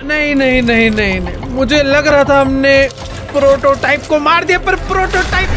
नहीं नहीं नहीं नहीं नहीं, मुझे लग रहा था हमने प्रोटोटाइप को मार दिया, पर prototype.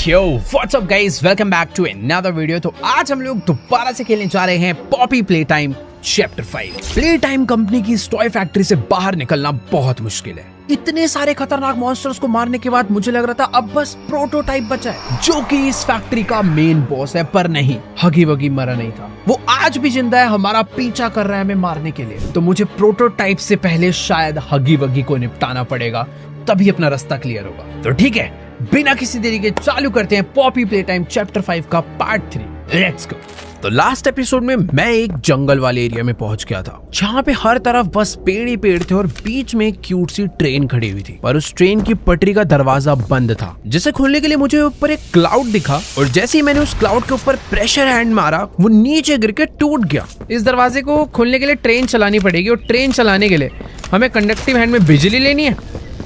Yo, what's up guys? Welcome back to another video। तो आज हम लोग दोबारा से खेलने जा रहे हैं Poppy Playtime chapter 5। Playtime company की इस टॉय फैक्ट्री से बाहर निकलना बहुत मुश्किल है। इतने सारे खतरनाक मॉन्स्टर्स को मारने के बाद मुझे लग रहा था अब बस प्रोटोटाइप बचा है, जो कि इस फैक्ट्री का मेन बॉस है। पर नहीं, हगी वगी मरा नहीं था, वो आज भी जिंदा है, हमारा पीछा कर रहा है हमें मारने के लिए। तो मुझे प्रोटोटाइप से पहले शायद हगी वगी को निपटाना पड़ेगा, तभी अपना रास्ता क्लियर होगा। तो ठीक है, बिना किसी देरी के चालू करते हैं पॉपी प्लेटाइम चैप्टर 5 का पार्ट 3। Let's go. तो लास्ट एपिसोड में मैं एक जंगल वाले एरिया में पहुंच गया था, जहाँ पे हर तरफ बस पेड़ ही पेड़ थे और बीच में एक क्यूट सी ट्रेन खड़ी हुई थी। पर उस ट्रेन की पटरी का दरवाजा बंद था, जिसे खोलने के लिए मुझे ऊपर एक क्लाउड दिखा, और जैसे ही मैंने उस क्लाउड के ऊपर प्रेशर हैंड मारा, वो नीचे गिर के टूट गया। इस दरवाजे को खोलने के लिए ट्रेन चलानी पड़ेगी, और ट्रेन चलाने के लिए हमें कंडक्टिव हैंड में बिजली लेनी है,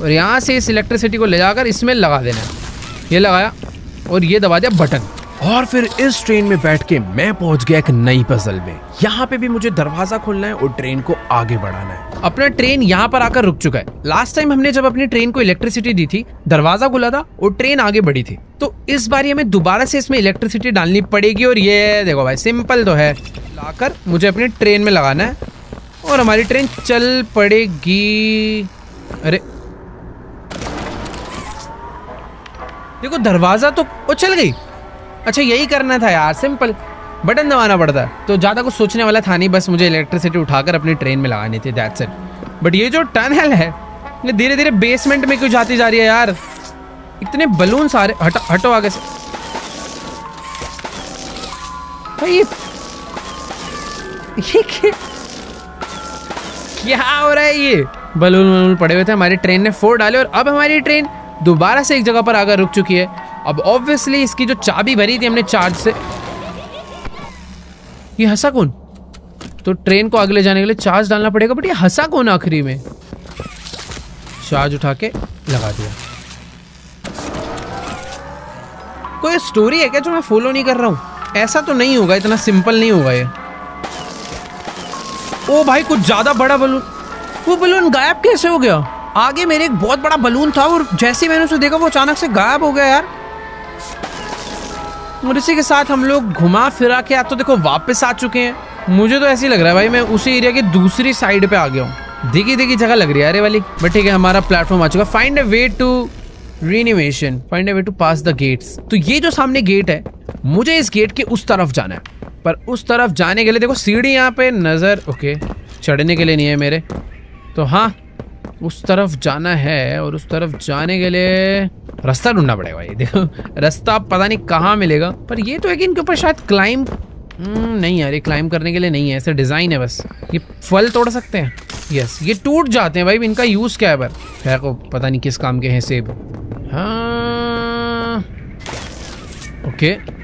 और यहाँ से इस इलेक्ट्रिसिटी को ले जाकर इसमें लगा देना है। ये लगाया और ये दबा दिया बटन, और फिर इस ट्रेन में बैठ के मैं पहुंच गया एक नई पजल में। यहाँ पे भी मुझे दरवाजा खोलना है और ट्रेन को आगे बढ़ाना है। अपना ट्रेन यहाँ पर आकर रुक चुका है। लास्ट टाइम हमने जब अपनी ट्रेन को इलेक्ट्रिसिटी दी थी, दरवाजा खुला था और ट्रेन आगे बढ़ी थी। तो इस बार हमें दोबारा से इसमें इलेक्ट्रिसिटी डालनी पड़ेगी, और ये देखो भाई, सिंपल तो है। लाकर मुझे अपनी ट्रेन में लगाना है और हमारी ट्रेन चल पड़ेगी। अरे देखो, दरवाजा तो चल गई। अच्छा, यही करना था यार, सिंपल बटन दबाना पड़ता है। तो ज्यादा कुछ सोचने वाला था नहीं, बस मुझे इलेक्ट्रिसिटी उठाकर अपनी ट्रेन में लगानी थी, दैट्स इट। बट ये जो टनल है, ये धीरे धीरे बेसमेंट में क्यों जाती जा रही है यार? इतने बलून सारे, हटो आगे से भाई। ये क्या हो रहा है? ये बलून पड़े हुए थे, हमारी ट्रेन ने फोड़ डाले, और अब हमारी ट्रेन दोबारा से एक जगह पर आकर रुक चुकी है। अब ऑब्वियसली इसकी जो चाबी भरी थी हमने चार्ज से, ये हंसा कौन? तो ट्रेन को आगे ले जाने के लिए चार्ज डालना पड़ेगा, बट ये हंसा कौन आखिरी में? चार्ज उठा के लगा दिया। कोई स्टोरी है क्या जो मैं फॉलो नहीं कर रहा हूं? ऐसा तो नहीं होगा, इतना सिंपल नहीं होगा ये। ओ भाई, कुछ ज्यादा बड़ा बलून। वो बलून गायब कैसे हो गया? आगे मेरे एक बहुत बड़ा बलून था, और जैसे ही मैंने उसे देखा वो अचानक से गायब हो गया यार। और इसी के साथ हम लोग घुमा फिरा के अब तो देखो वापस आ चुके हैं। मुझे तो ऐसे ही लग रहा है भाई, मैं उसी एरिया की दूसरी साइड पे आ गया हूँ। दिखी जगह लग रही है अरे वाली। बट ठीक है, हमारा प्लेटफॉर्म आ चुका। Find a way to reanimation, find a way to pass the gates. तो ये जो सामने गेट है, मुझे इस गेट के उस तरफ जाना है। पर उस तरफ जाने के लिए देखो सीढ़ी यहाँ पे नजर, ओके, चढ़ने के लिए नहीं है मेरे। तो हाँ, उस तरफ जाना है, और उस तरफ जाने के लिए रास्ता ढूंढना पड़ेगा भाई। देखो रास्ता पता नहीं कहाँ मिलेगा, पर ये तो है कि इनके ऊपर शायद क्लाइंब नहीं यार, ये क्लाइंब करने के लिए नहीं है, ऐसे डिजाइन है बस। ये फल तोड़ सकते हैं, यस, ये टूट जाते हैं भाई, इनका यूज क्या है? पर खैर को पता नहीं किस काम के हैं सेब। हाँ ओके,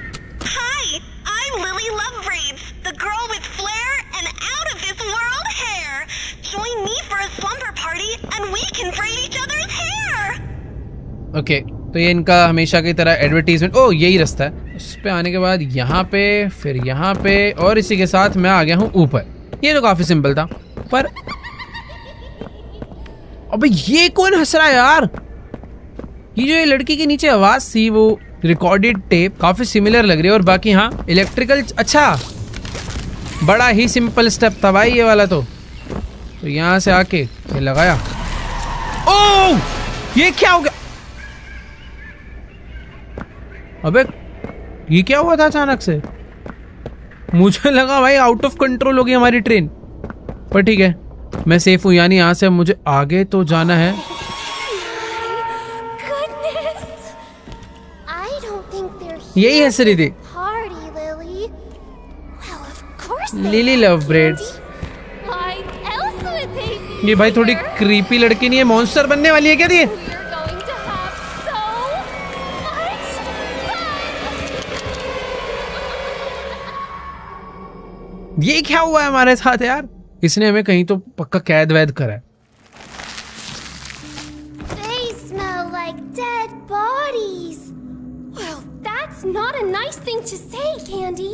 ओके तो ये इनका हमेशा की तरह एडवर्टीजमेंट। ओ यही रास्ता है। इस पे आने के बाद यहाँ पे, फिर यहाँ पे, और इसी के साथ मैं आ गया हूँ ऊपर। ये तो काफी सिंपल था। पर अबे ये कौन हंस रहा है यार? ये जो ये लड़की के नीचे आवाज थी, वो रिकॉर्डेड टेप, काफी सिमिलर लग रही है। और बाकी हाँ, इलेक्ट्रिकल, अच्छा बड़ा ही सिंपल स्टेप था भाई ये वाला। तो यहाँ से आके ये लगाया। ओ ये क्या हो गया? अबे ये क्या हुआ था अचानक से? मुझे लगा भाई आउट ऑफ कंट्रोल हो गई हमारी ट्रेन। पर ठीक है, मैं सेफ हूं, यानी यहाँ से मुझे आगे तो जाना है। यही हंस रही थी लिली लव ब्रेड्स। ये भाई थोड़ी क्रीपी लड़की नहीं है, मॉन्स्टर बनने वाली है क्या ये? ये क्या हुआ है हमारे साथ यार? इसने हमें कहीं तो पक्का कैद वैद करा है। They smell like dead bodies. Well, that's not a nice thing to say, Candy.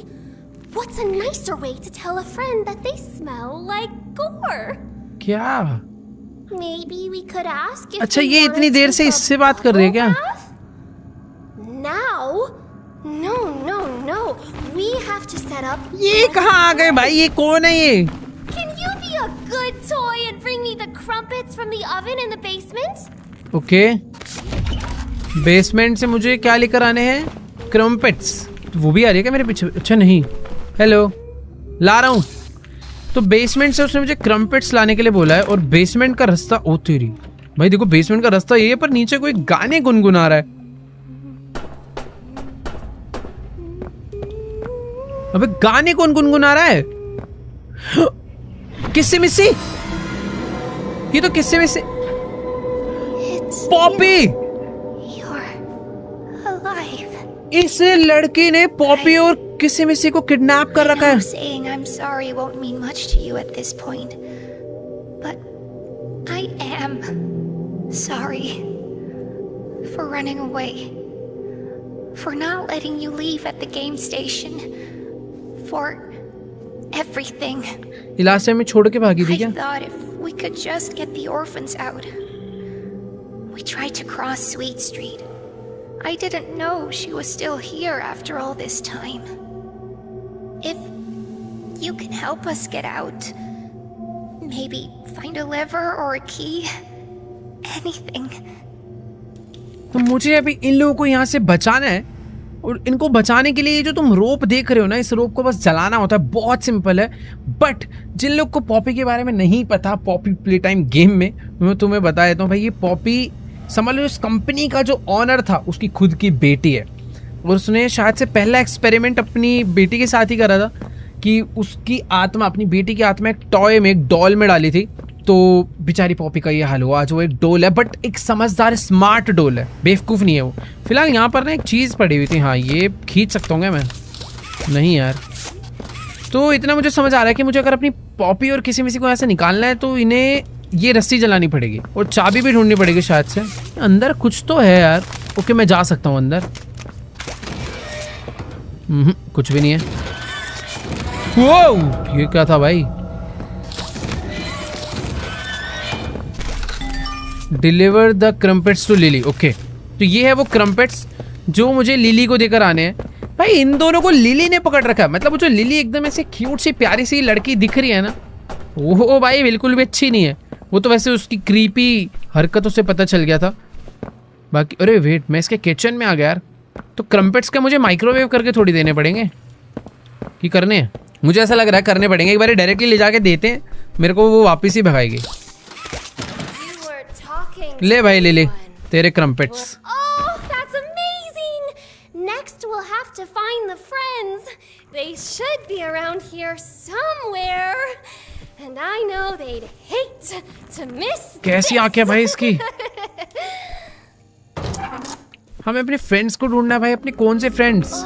What's a nicer way to tell a friend that they smell like gore? क्या? Maybe we could ask if अच्छा, we ये wanna इतनी देर से take a इससे बात कर रही है क्या? bubble bath? Now? No, no, no. We have to set up. ये कहाँ आ गए भाई? ये कौन है ये? Can you be a good toy and bring me the crumpets from the oven in the basement? Okay, basement से मुझे क्या लेकर आने हैं? क्रम्पेट्स। वो भी आ रही है क्या मेरे पीछे? अच्छा नहीं, हेलो, ला रहा हूँ। तो बेसमेंट से उसने मुझे क्रम्पेट्स लाने के लिए बोला है, और बेसमेंट का रास्ता, ओ तेरी भाई देखो, बेसमेंट का रास्ता ये है, पर नीचे कोई गाने गुनगुना रहा है। अबे गाने कौन गुनगुना रहा है? किससे मिस्सी? ये तो किससे मिस्सी? It's Poppy! You're alive. इस लड़की ने पॉपी और किसी मिस्सी को किडनैप कर रखा है। I know saying I'm sorry won't mean much to you at this point, but I am sorry for running away, for not letting you leave at the game station, for everything. ये last time में छोड़ के भागी थी I क्या? thought if we could just get the orphans out. We tried to cross Sweet Street. I didn't know she was still here after all this time. If you can help us get out, maybe find a lever or a key, anything. तो मुझे अभी इन लोगों को यहाँ से बचाना है, और इनको बचाने के लिए ये जो तुम रोप देख रहे हो ना, इस रोप को बस जलाना होता है। बहुत सिंपल है। बट जिन लोग को पॉपी के बारे में नहीं पता, पॉपी प्ले टाइम गेम में, मैं तुम्हें बता देता हूँ भाई। ये पॉपी समझ लो, इस कंपनी का जो ऑनर था उसकी खुद की बेटी है, और उसने शायद से पहला एक्सपेरिमेंट अपनी बेटी के साथ ही करा था कि उसकी आत्मा, अपनी बेटी की आत्मा एक टॉय में, एक डॉल में डाली थी। तो बेचारी पॉपी का ये हाल हुआ। आज वो एक डोल है, बट एक समझदार स्मार्ट डोल है, बेवकूफ़ नहीं है वो। फिलहाल यहाँ पर ना एक चीज़ पड़ी हुई थी, हाँ ये खींच सकता हूँ क्या मैं? नहीं यार। तो इतना मुझे समझ आ रहा है कि मुझे अगर अपनी पॉपी और किसी मिसी को ऐसे निकालना है तो इन्हें ये रस्सी जलानी पड़ेगी, और चाबी भी ढूंढनी पड़ेगी शायद से। अंदर कुछ तो है यार। ओके, मैं जा सकता हूँ अंदर। कुछ भी नहीं है। वो ये क्या था भाई? Deliver the crumpets to Lily. Okay, तो ये है वो क्रम्पेट्स जो मुझे लिली को देकर आने हैं। भाई इन दोनों को लिली ने पकड़ रखा है। मतलब वो जो लिली एकदम ऐसे क्यूट सी प्यारी सी लड़की दिख रही है ना, वो भाई बिल्कुल भी अच्छी नहीं है। वो तो वैसे उसकी क्रीपी हरकतों से पता चल गया था। बाकी अरे वेट, मैं इसके किचन में आ गया यार। तो क्रम्पेट्स का मुझे माइक्रोवेव करके थोड़ी देने पड़ेंगे कि करने हैं? मुझे ऐसा लग रहा है करने पड़ेंगे। एक बार डायरेक्टली ले जाके देते हैं, मेरे को वो वापस ही भगाएगी। You were talking to ले भाई ले ले someone. तेरे क्रम्पेट्स। Oh, that's amazing! Next, we'll have to find the friends. They should be around here somewhere. And I know they'd hate to miss कैसी आंखें भाई इसकी। हमें अपने फ्रेंड्स को ढूंढना है भाई। अपने कौन से friends? Oh,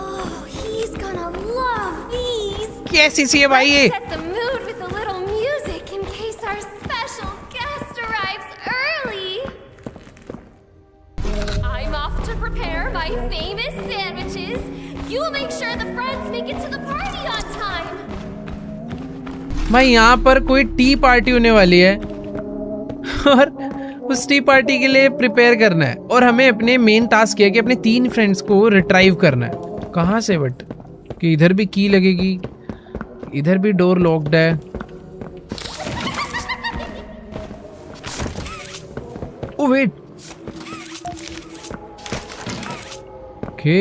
he's gonna love these. कैसी सी है भाई ये? Set the mood with a little music in case our special guest arrives early. I'm off to prepare my famous sandwiches. You make sure the friends make it to the party on time. भाई यहाँ पर कोई T party होने वाली है, और उस T party के लिए प्रिपेयर करना है, और हमें अपने मेन टास्क है कि अपने 3 फ्रेंड्स को रिट्राइव करना है। कहाँ से? बट कि इधर भी की लगेगी, इधर भी डोर लॉक्ड है। Oh wait, okay.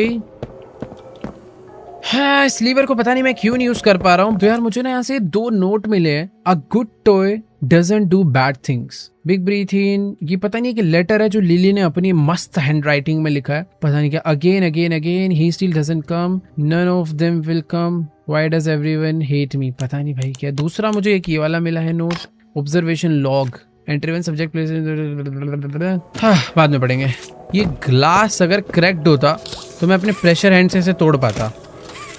हाँ, इस लीवर को पता नहीं मैं क्यों नहीं यूज कर पा रहा हूँ। तो यार मुझे ना यहाँ से 2 नोट मिले हैं। A good toy doesn't do bad things, big breath in. ये पता नहीं कि लेटर है जो लिली ने अपनी मस्त हैंड राइटिंग में लिखा है, पता नहीं क्या। Again again again he still doesn't come, none of them will come, why does everyone hate me. पता नहीं भाई क्या। दूसरा मुझे एक ये वाला मिला है note, observation log, entry subject place. हाँ, बाद में पढ़ेंगे। ये ग्लास अगर क्रैक्ड होता तो मैं अपने प्रेशर हैंड से इसे तोड़ पाता,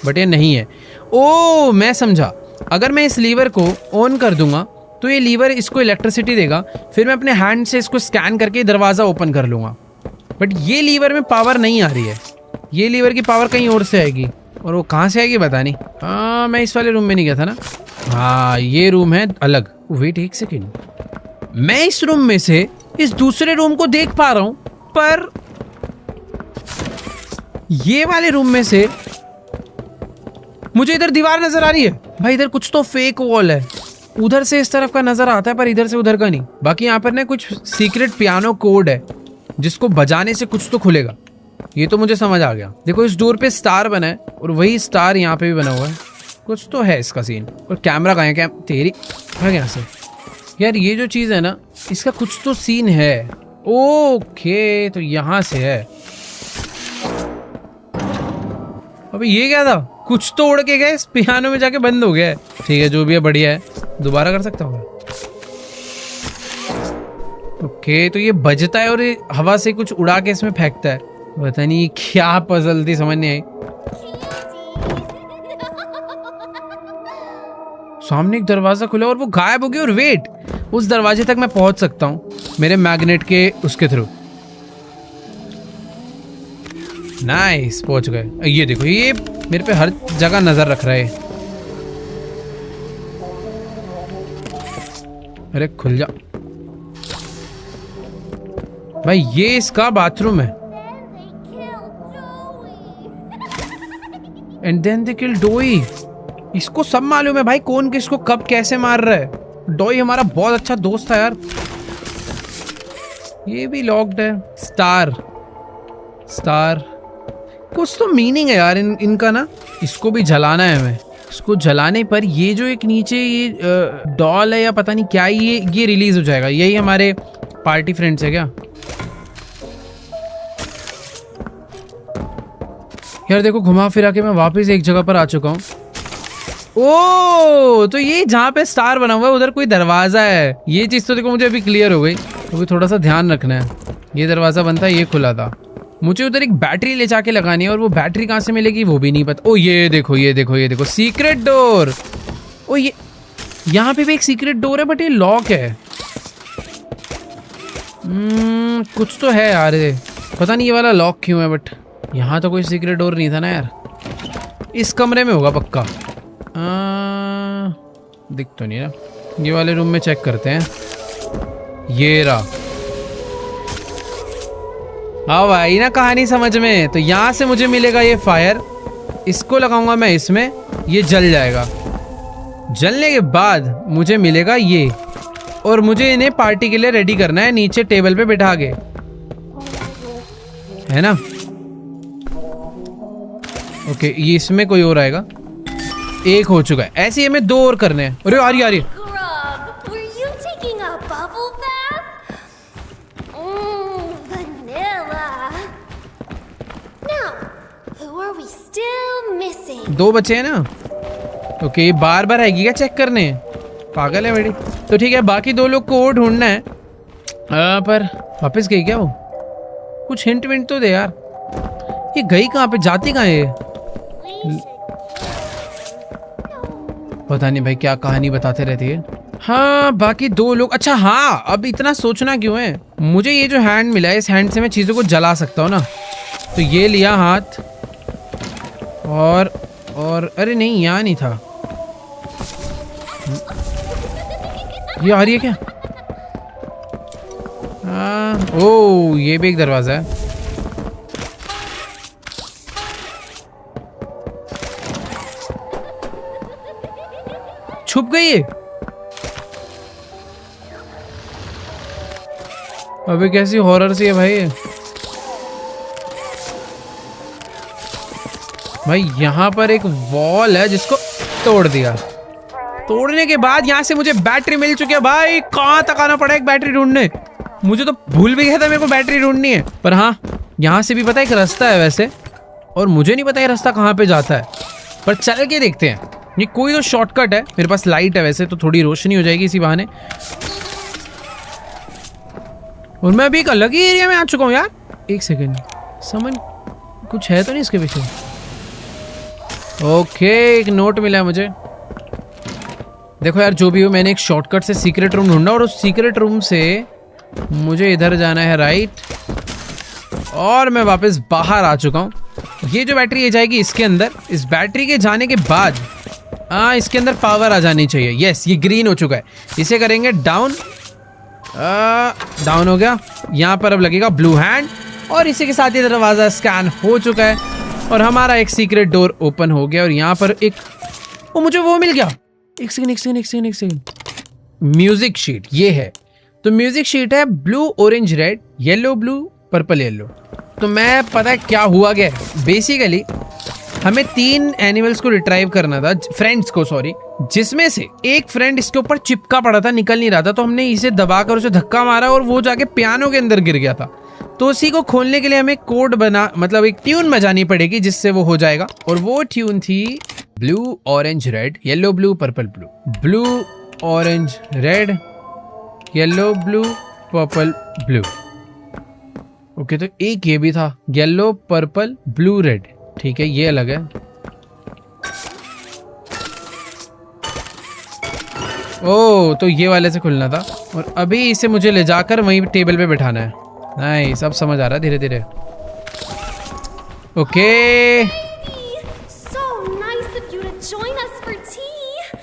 बट ये नहीं है। ओ मैं समझा, अगर मैं इस लीवर को ऑन कर दूंगा तो ये लीवर इसको इलेक्ट्रिसिटी देगा, फिर मैं अपने हैंड से इसको स्कैन करके दरवाज़ा ओपन कर लूँगा। बट ये लीवर में पावर नहीं आ रही है, ये लीवर की पावर कहीं और से आएगी, और वो कहाँ से आएगी पता नहीं। हाँ, मैं इस वाले रूम में नहीं गया था ना। हाँ, ये रूम है अलग। वेट एक सेकेंड, मैं इस रूम में से इस दूसरे रूम को देख पा रहा हूं, पर ये वाले रूम में से मुझे इधर दीवार नजर आ रही है। भाई इधर कुछ तो फेक वॉल है, उधर से इस तरफ का नजर आता है पर इधर से उधर का नहीं। बाकी यहाँ पर ना कुछ सीक्रेट पियानो कोड है जिसको बजाने से कुछ तो खुलेगा, ये तो मुझे समझ आ गया। देखो इस डोर पे स्टार बना है और वही स्टार यहाँ पे भी बना हुआ है, कुछ तो है इसका सीन। और कैमरा कहाँ है? तेरी भाग यहाँ से यार। ये जो चीज है ना, इसका कुछ तो सीन है। ओके तो यहाँ से है। अबे ये क्या था? कुछ तो उड़ के गए, इस पियानो में जाके बंद हो गया है। ठीक है जो भी है बढ़िया है, दोबारा कर सकता हूँ। ओके तो ये बजता है और ये हवा से कुछ उड़ा के इसमें फेंकता है। पता नहीं क्या पजल थी, समझ नहीं आई। सामने एक दरवाजा खुला और वो गायब हो गया। और वेट, उस दरवाजे तक मैं पहुंच सकता हूँ मेरे मैग्नेट के उसके थ्रू। नाइस पहुंच गए। ये देखो ये मेरे पे हर जगह नजर रख रहा है। अरे खुल जा भाई, ये इसका बाथरूम है। एंड देन दे किल डोई। इसको सब मालूम है भाई कौन किसको कब कैसे मार रहा है। डोई हमारा बहुत अच्छा दोस्त था यार। ये भी लॉक्ड है। स्टार स्टार कुछ तो मीनिंग है यार इनका ना। इसको भी जलाना है हमें। इसको जलाने पर ये जो एक नीचे ये डॉल है या पता नहीं क्या, ये रिलीज हो जाएगा। यही हमारे पार्टी फ्रेंड्स है क्या? यार देखो घुमा फिरा के मैं वापस एक जगह पर आ चुका हूँ। ओ तो ये जहाँ पे स्टार बना हुआ है उधर कोई दरवाजा है। ये चीज तो देखो मुझे अभी क्लियर हो गई। तो थोड़ा सा ध्यान रखना है। ये दरवाजा बंद था, ये खुला था। मुझे उधर एक बैटरी ले जाके लगानी है और वो बैटरी कहाँ से मिलेगी वो भी नहीं पता। ओ ये देखो ये देखो ये देखो सीक्रेट डोर। ओ ये यहाँ पे भी एक सीक्रेट डोर है बट ये लॉक है। कुछ तो है यार, पता नहीं ये वाला लॉक क्यों है। बट यहाँ तो कोई सीक्रेट डोर नहीं था ना यार। इस कमरे में होगा पक्का। दिख तो नहीं ना। ये वाले रूम में चेक करते हैं। ये रहा। हाँ भाई ना कहानी समझ में। तो यहाँ से मुझे मिलेगा ये फायर। इसको लगाऊंगा मैं इसमें, ये जल जाएगा। जलने के बाद मुझे मिलेगा ये। और मुझे इन्हें पार्टी के लिए रेडी करना है नीचे टेबल पे बिठा के, है ना? ओके ये इसमें कोई और आएगा। एक हो चुका है। ऐसे ही हमें 2 और करने हैं। अरे आ रही Grub, were you taking a bubble bath? Vanilla. Now, who are we still missing? 2 बचे हैं ना। ओके ये बार बार आएगी क्या चेक करने? पागल है बड़ी। तो ठीक है बाकी 2 लोग को और ढूंढना है। पर वापस गई क्या वो? कुछ हिंट विंट तो दे यार। ये गई कहाँ पे, जाती कहाँ है? पता नहीं भाई क्या कहानी बताते रहती है। हाँ बाकी 2 लोग। अच्छा हाँ अब इतना सोचना क्यों है? मुझे ये जो हैंड मिला है, इस हैंड से मैं चीजों को जला सकता हूँ ना। तो ये लिया हाथ और अरे नहीं यहाँ नहीं था। ये आ रही है क्या? ओ ये भी एक दरवाजा है। छुप गई है। अबे कैसी हॉरर सी है भाई। भाई यहाँ पर एक वॉल है जिसको तोड़ दिया। तोड़ने के बाद यहाँ से मुझे बैटरी मिल चुकी है। भाई कहाँ तक आना पड़ा एक बैटरी ढूंढने? मुझे तो भूल भी गया था मेरे को बैटरी ढूंढनी है। पर हाँ यहाँ से भी पता है एक रास्ता है वैसे, और मुझे नहीं पता ये रास्ता कहाँ पे जाता है, पर चल के देखते हैं। ये कोई तो शॉर्टकट है। मेरे पास लाइट है वैसे तो थोड़ी रोशनी हो जाएगी इसी बहाने। और मैं अभी एक अलग ही एरिया में आ चुका हूँ यार। एक सेकेंड, समझ कुछ है तो नहीं इसके पीछे? ओके एक नोट मिला है मुझे। देखो यार जो भी हो, मैंने एक शॉर्टकट से सीक्रेट रूम ढूंढा और उस सीक्रेट रूम से मुझे इधर जाना है राइट, और मैं वापस बाहर आ चुका हूँ। ये जो बैटरी ये जाएगी इसके अंदर। इस बैटरी के जाने के बाद इसके अंदर पावर आ जानी चाहिए। यस ये ग्रीन हो चुका है। इसे करेंगे डाउन डाउन हो गया। यहाँ पर अब लगेगा ब्लू हैंड और इसी के साथ ये दरवाजा स्कैन हो चुका है और हमारा एक सीक्रेट डोर ओपन हो गया। और यहाँ पर एक मुझे वो मिल गया। एक सेकंड। म्यूजिक शीट ये है। तो म्यूजिक शीट है blue orange red yellow blue purple yellow. तो मैं पता है क्या हुआ गया, बेसिकली हमें 3 एनिमल्स को रिट्राइव करना था, फ्रेंड्स को सॉरी, जिसमें से एक फ्रेंड इसके ऊपर चिपका पड़ा था, निकल नहीं रहा था। तो हमने इसे दबाकर उसे धक्का मारा और वो जाके पियानो के अंदर गिर गया था। तो उसी को खोलने के लिए हमें कोड बना मतलब एक ट्यून बजानी पड़ेगी जिससे वो हो जाएगा। और वो ट्यून थी blue orange red yellow blue purple blue, blue orange red yellow blue purple blue. Okay, तो एक ये भी था येलो पर्पल ब्लू रेड। ठीक है, ये अलग है। ओ, तो ये वाले से खुलना था और अभी इसे मुझे ले जाकर वहीं टेबल पे बिठाना है। नहीं, सब समझ आ रहा है धीरे धीरे। Okay, So nice of you to join us for tea.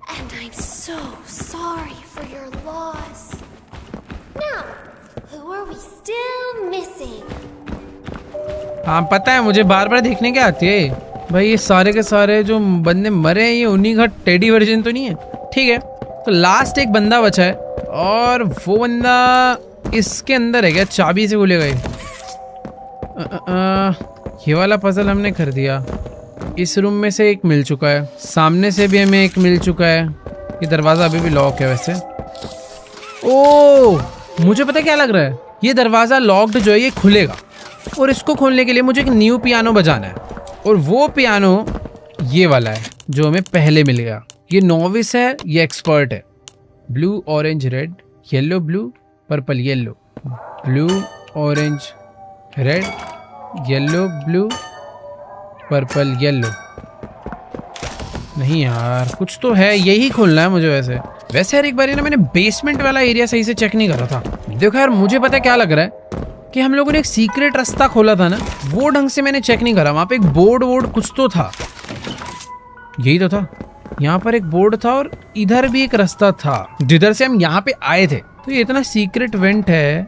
And I'm so sorry for your loss. Now, who are we still missing? हाँ पता है मुझे, बार बार देखने के आती है भाई। ये सारे के सारे जो बंदे मरे हैं ये उन्हीं का टेडी वर्जन तो नहीं है। ठीक है, तो लास्ट एक बंदा बचा है और वो बंदा इसके अंदर है क्या? चाबी से खुलेगा ये वाला पजल हमने कर दिया। इस रूम में से एक मिल चुका है, सामने से भी हमें एक मिल चुका है। ये दरवाज़ा अभी भी लॉक है वैसे। ओह, मुझे पता क्या लग रहा है, ये दरवाज़ा लॉक्ड जो है ये खुलेगा और इसको खोलने के लिए मुझे एक न्यू पियानो बजाना है। और वो पियानो ये वाला है जो हमें पहले मिल गया। ये नोविस है, ये एक्सपर्ट है। Blue orange red yellow blue purple yellow, blue orange red yellow blue purple yellow. नहीं यार, कुछ तो है, यही खोलना है मुझे। वैसे यार एक बार ना मैंने बेसमेंट वाला एरिया सही से चेक नहीं करा था। देखो यार, मुझे पता क्या लग रहा है कि हम लोगों ने एक सीक्रेट रास्ता खोला था ना, वो ढंग से मैंने चेक नहीं करा। वहां पे एक बोर्ड कुछ तो था, यही तो था। यहाँ पर एक बोर्ड था और इधर भी एक रास्ता था जिधर से हम यहाँ पे आए थे। तो ये इतना सीक्रेट वेंट है।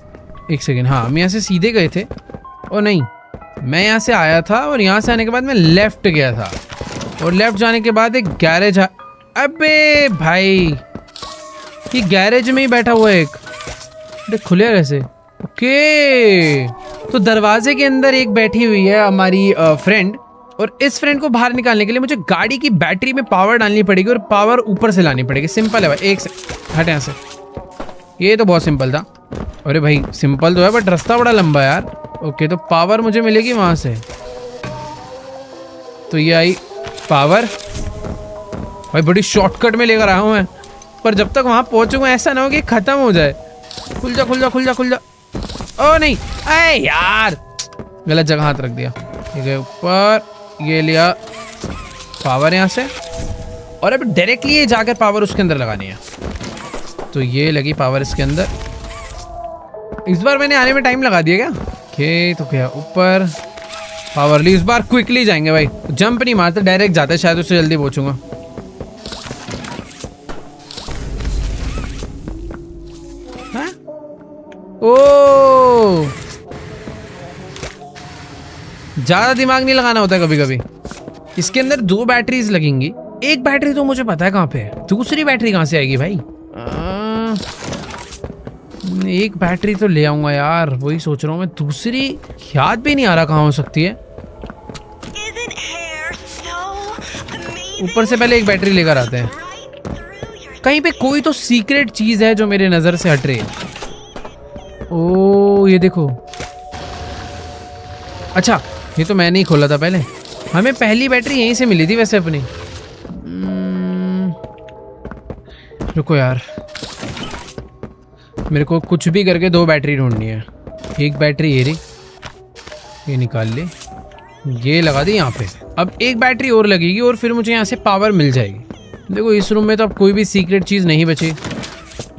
एक सेकेंड, हाँ हम यहाँ से सीधे गए थे। और नहीं, मैं यहाँ से आया था और यहाँ से आने के बाद मैं लेफ्ट गया था और लेफ्ट जाने के बाद एक गैरेज। अबे भाई, ये गैरेज में ही बैठा हुआ है एक। खुले कैसे? ओके, तो दरवाजे के अंदर एक बैठी हुई है हमारी फ्रेंड और इस फ्रेंड को बाहर निकालने के लिए मुझे गाड़ी की बैटरी में पावर डालनी पड़ेगी और पावर ऊपर से लानी पड़ेगी। सिंपल है भाई। एक से हट यहाँ से, ये तो बहुत सिंपल था। अरे भाई सिंपल तो है बट रास्ता बड़ा लंबा है यार। ओके, तो पावर मुझे मिलेगी वहां से। तो ये आई पावर। भाई बड़ी शॉर्टकट में लेकर आया हूँ मैं, पर जब तक वहां पहुंचूंगा ऐसा ना हो कि खत्म हो जाए। खुल जा खुल जा खुल जा खुल जा। ओ नहीं, अरे यार गलत जगह हाथ रख दिया। ठीक है, ऊपर ये लिया पावर यहाँ से और अब डायरेक्टली ये जाकर पावर उसके अंदर लगानी है। तो ये लगी पावर इसके अंदर। इस बार मैंने आने में टाइम लगा दिया क्या? ओके, तो क्या ऊपर पावर ली। इस बार क्विकली जाएंगे भाई, जंप नहीं मारते, डायरेक्ट जाते, शायद उससे जल्दी पहुंचूंगा। ओ, ज्यादा दिमाग नहीं लगाना होता कभी कभी। इसके अंदर 2 बैटरीज लगेंगी। एक बैटरी तो मुझे पता है कहाँ पे है, दूसरी बैटरी कहाँ से आएगी भाई? एक बैटरी तो ले आऊंगा यार, वही सोच रहा हूँ मैं। दूसरी याद भी नहीं आ रहा कहाँ हो सकती है। ऊपर से पहले एक बैटरी लेकर आते हैं। कहीं पे कोई तो सीक्रेट चीज है जो मेरे नजर से हट रही है। ओ ये देखो, अच्छा ये तो मैंने ही खोला था पहले। हमें पहली बैटरी यहीं से मिली थी वैसे अपनी। रुको यार, मेरे को कुछ भी करके 2 बैटरी ढूंढनी है। एक बैटरी ये रही, ये निकाल ली, ये लगा दी यहाँ पे। अब एक बैटरी और लगेगी और फिर मुझे यहाँ से पावर मिल जाएगी। देखो इस रूम में तो अब कोई भी सीक्रेट चीज़ नहीं बची।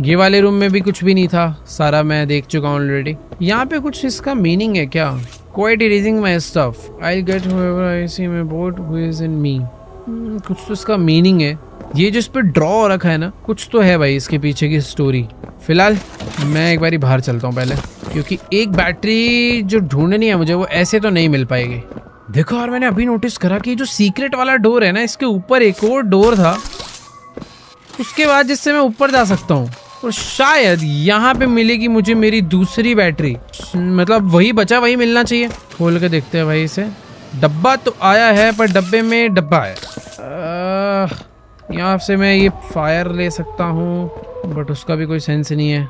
ये वाले रूम में भी कुछ भी नहीं था, सारा मैं देख चुका हूँ ऑलरेडी। यहाँ पे कुछ इसका मीनिंग है क्या? Quite erasing my stuff, I get whoever I see my boat who is in me. कुछ तो इसका मीनिंग है। ये जो इस पर ड्रॉ रखा है ना, कुछ तो है भाई इसके पीछे की स्टोरी। फिलहाल मैं एक बारी बाहर चलता हूँ पहले, क्योंकि एक बैटरी जो ढूंढनी है मुझे वो ऐसे तो नहीं मिल पाएगी। देखो यार, मैंने अभी नोटिस करा कि जो सीक्रेट वाला डोर है ना, इसके ऊपर एक और डोर था उसके बाद, जिससे मैं ऊपर जा सकता हूँ, और शायद यहाँ पे मिलेगी मुझे मेरी दूसरी बैटरी। मतलब वही बचा, वही मिलना चाहिए। खोल के देखते हैं भाई इसे। डब्बा तो आया है, पर डब्बे में डब्बा है। यहाँ से मैं ये फायर ले सकता हूँ, बट उसका भी कोई सेंस नहीं है।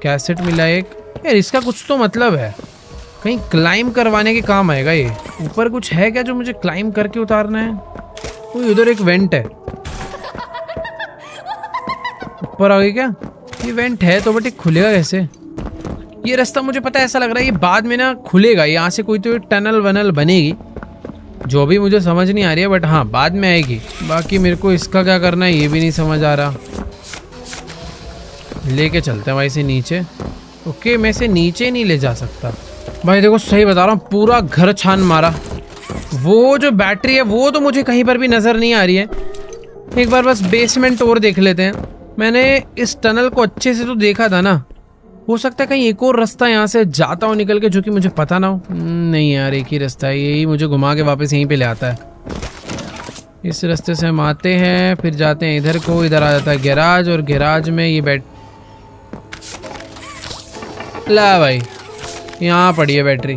कैसेट मिला एक। यार इसका कुछ तो मतलब है, कहीं क्लाइम करवाने के काम आएगा ये। ऊपर कुछ है क्या जो मुझे क्लाइम करके उतारना है? कोई उधर एक वेंट है, ऊपर आ गई क्या? ये वेंट है तो, बट ये खुलेगा कैसे? ये रास्ता मुझे पता है, ऐसा लग रहा है ये बाद में ना खुलेगा। यहाँ से कोई तो टनल वनल बनेगी जो भी मुझे समझ नहीं आ रही है, बट हाँ बाद में आएगी। बाकी मेरे को इसका क्या करना है ये भी नहीं समझ आ रहा। लेके चलते हैं भाई इसे नीचे। ओके, मैं इसे नीचे नहीं ले जा सकता भाई। देखो सही बता रहा हूँ, पूरा घर छान मारा। वो जो बैटरी है वो तो मुझे कहीं पर भी नजर नहीं आ रही है। एक बार बस बेसमेंट और देख लेते हैं। मैंने इस टनल को अच्छे से तो देखा था ना, हो सकता है कहीं एक और रास्ता यहाँ से जाता हो निकल के, जो कि मुझे पता ना हो। नहीं यार, एक ही रास्ता है, यही मुझे घुमा के वापस यहीं पे ले आता है। इस रास्ते से हम आते हैं, फिर जाते हैं इधर को। इधर आ जाता है गैराज, और गैराज में ये ला भाई, यहाँ पड़ी है बैटरी।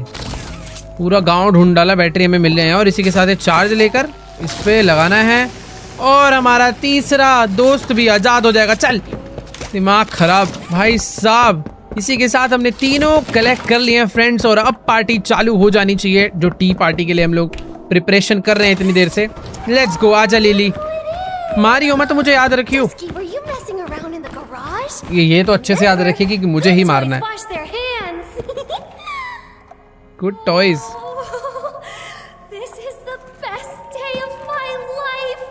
पूरा गांव ढूंढ डाला, बैटरी हमें मिल रही है। और इसी के साथ एक चार्ज लेकर इस पे लगाना है, और हमारा तीसरा दोस्त भी आजाद हो जाएगा। चल, दिमाग खराब भाई साहब। इसी के साथ हमने तीनों कलेक्ट कर लिए हैं फ्रेंड्स, और अब पार्टी चालू हो जानी चाहिए, जो टी पार्टी के लिए हम लोग प्रिपरेशन कर रहे हैं इतनी देर से। Let's go. आजा लिली, मारियो मत, मुझे याद रखियो। Were you messing around in the garage? ये तो अच्छे से याद रखिए कि मुझे ही मारना है। Wash their hands. Good toys. Oh, this is the best day of my life.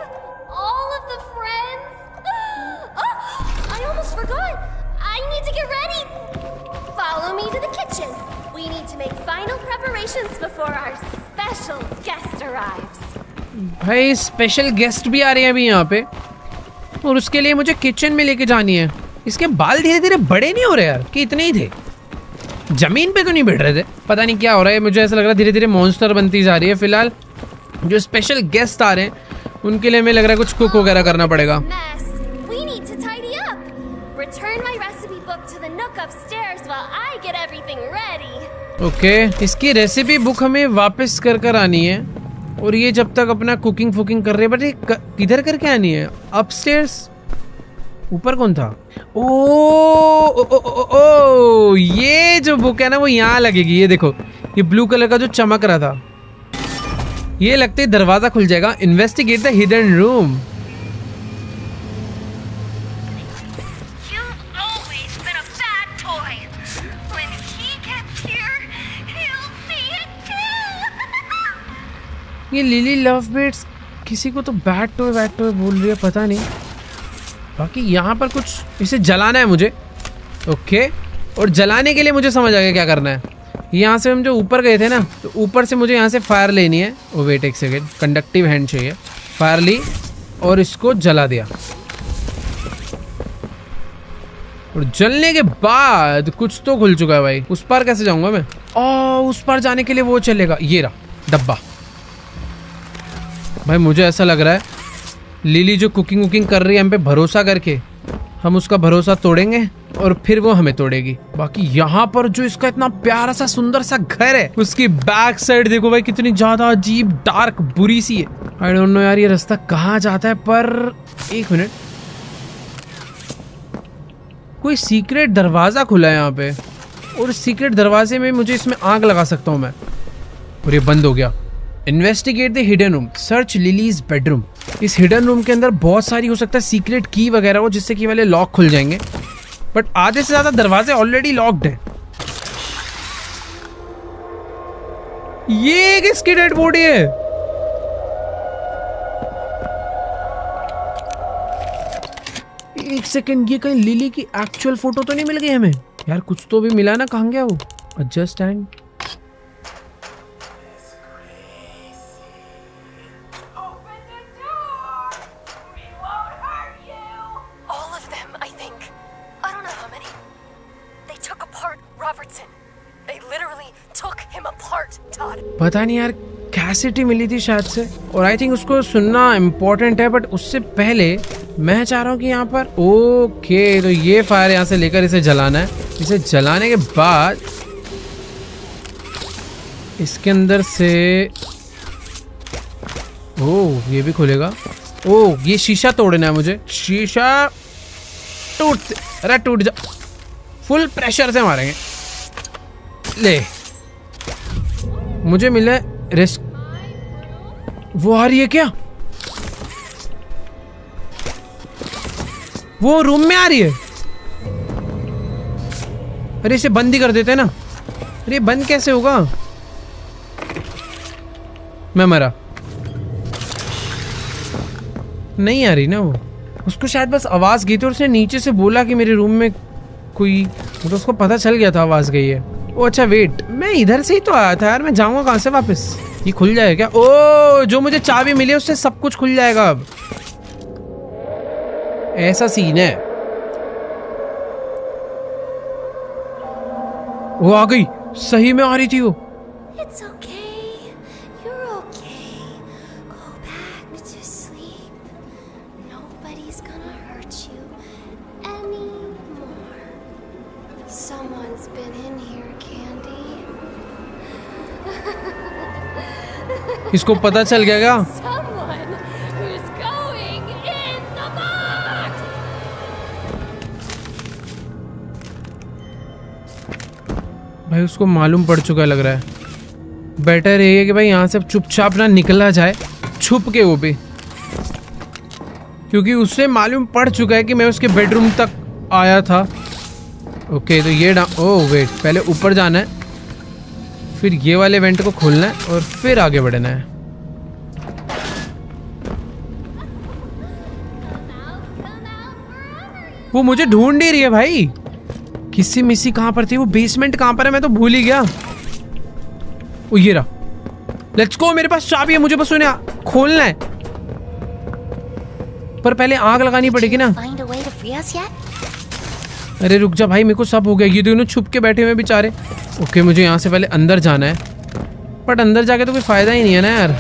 All of the friends. Oh, I almost forgot. I need to get ready. Follow me to the kitchen. We need to make final preparations before our special guest arrives. भाई special guest भी आ रहे हैं अभी यहाँ पे, और उसके लिए मुझे किचन में लेके जानी है। इसके बाल धीरे धीरे बड़े नहीं हो रहे यार, कि इतने ही थे? जमीन पे तो नहीं बैठ रहे थे। पता नहीं क्या हो रहा है, मुझे ऐसा लग रहा है धीरे धीरे मॉन्स्टर बनती जा रही है। फिलहाल जो स्पेशल गेस्ट आ रहे हैं उनके लिए हमें लग रहा है कुछ कुक वगैरह करना पड़ेगा। Mess. We need to tidy up. Return my recipe book to the nook upstairs while I get everything ready. Okay, इसकी रेसिपी बुक हमें वापस कर आनी है, और ये जब तक अपना कुकिंग फुकिंग कर रहे हैं। बट ये किधर करके आनी है? अपस्टेयर्स? ऊपर कौन था? ओ, ये जो बुक है ना वो यहाँ लगेगी। ये देखो, ये ब्लू कलर का जो चमक रहा था, ये लगते ही दरवाजा खुल जाएगा। Investigate the hidden room. You've always been a bad toy. When he gets here, he'll be it too. ये लिली लव बिट्स किसी को तो बैड टॉय बोल रही है, पता नहीं। बाकी यहाँ पर कुछ इसे जलाना है मुझे। ओके, और जलाने के लिए मुझे समझ आ गया क्या करना है। यहाँ से हम जो ऊपर गए थे ना, तो ऊपर से मुझे यहाँ से फायर लेनी है। ओ वेट एक सेकेंड, कंडक्टिव हैंड चाहिए। फायर ली और इसको जला दिया, और जलने के बाद कुछ तो खुल चुका है भाई। उस पार कैसे जाऊंगा मैं? उस पार जाने के लिए वो चलेगा, ये रहा डब्बा। भाई मुझे ऐसा लग रहा है लिली जो कुकिंग वुकिंग कर रही है हम पे भरोसा करके, हम उसका भरोसा तोड़ेंगे और फिर वो हमें तोड़ेगी। बाकी यहाँ पर जो इसका इतना प्यारा सा सुंदर सा घर है, उसकी बैक साइड देखो भाई कितनी ज्यादा अजीब डार्क बुरी सी है। आई डोंट नो यार ये रास्ता कहाँ जाता है, पर एक मिनट, कोई सीक्रेट दरवाजा खुला है यहाँ पे, और सीक्रेट दरवाजे में मुझे इसमें आग लगा सकता हूँ मैं, और ये बंद हो गया। Investigate the hidden room, search lilies bedroom. इस हिडन रूम के अंदर बहुत सारी हो सकता है सीक्रेट की वगैरह हो, जिससे कि वाले लॉक खुल जाएंगे, बट आधे से ज्यादा दरवाजे ऑलरेडी लॉक्ड हैं। ये किसकी डेड बॉडी है? एक सेकंड, ये कहीं लिली की एक्चुअल फोटो तो नहीं मिल गई हमें यार? कुछ तो भी मिला ना, कहाँ गया वो? Adjust and Robertson. They literally took him apart, Todd. पता नहीं यार कैसेटी मिली थी शायद से, और आई थिंक उसको सुनना इम्पोर्टेंट है, बट उससे पहले मैं चाह रहा हूँ कि यहाँ पर ओके तो ये फायर यहाँ से लेकर इसे जलाना है। इसे जलाने के बाद इसके अंदर से ओह ये भी खुलेगा। ओह ये शीशा तोड़ना है मुझे। शीशा टूट जा, फुल प्रेशर से मारेंगे। ले मुझे मिला रिस्क। वो आ रही है क्या? वो रूम में आ रही है। अरे इसे बंद ही कर देते हैं ना। अरे बंद कैसे होगा? मैं मरा। नहीं आ रही ना वो। उसको शायद बस आवाज गई थी और उसने नीचे से बोला कि मेरे रूम में कोई, तो उसको पता चल गया था आवाज गई है। ओ अच्छा वेट, मैं इधर से ही तो आया था यार, मैं जाऊंगा कहाँ से वापस? ये खुल जाएगा क्या? ओ जो मुझे चाबी मिली है उससे सब कुछ खुल जाएगा अब। ऐसा सीन है। वो आ गई, सही में आ रही थी वो। It's okay. You're okay. Go back to sleep. Nobody's gonna hurt you anymore. Someone's been in here, Candy. इसको पता चल गया क्या? Someone who's going in the box. भाई उसको मालूम पड़ चुका लग रहा है। बेटर ये है कि भाई यहाँ से चुपचाप ना निकला जाए, छुप के वो भी, क्योंकि उससे मालूम पड़ चुका है कि मैं उसके बेडरूम तक आया था। ओके तो ये ओह वेट, पहले ऊपर जाना है, फिर ये वाले वेंट को खोलना है और फिर आगे बढ़ना है। वो मुझे ढूंढ ही रही है भाई। किसी मिसी कहाँ पर थी वो? बेसमेंट कहाँ पर है मैं तो भूल ही गया। ओ ये रहा। लेट्स गो, मेरे पास चाबी है, मुझे बस उन्हें खोलना है। पर पहले आग लगानी पड़ेगी ना। Find a way to free us yet? अरे रुक जा भाई, मेरे को सब हो गया। ये दोनों छुप के बैठे हुए बेचारे। ओके मुझे यहाँ से पहले अंदर जाना है, बट अंदर जाके तो कोई फायदा ही नहीं है ना यार।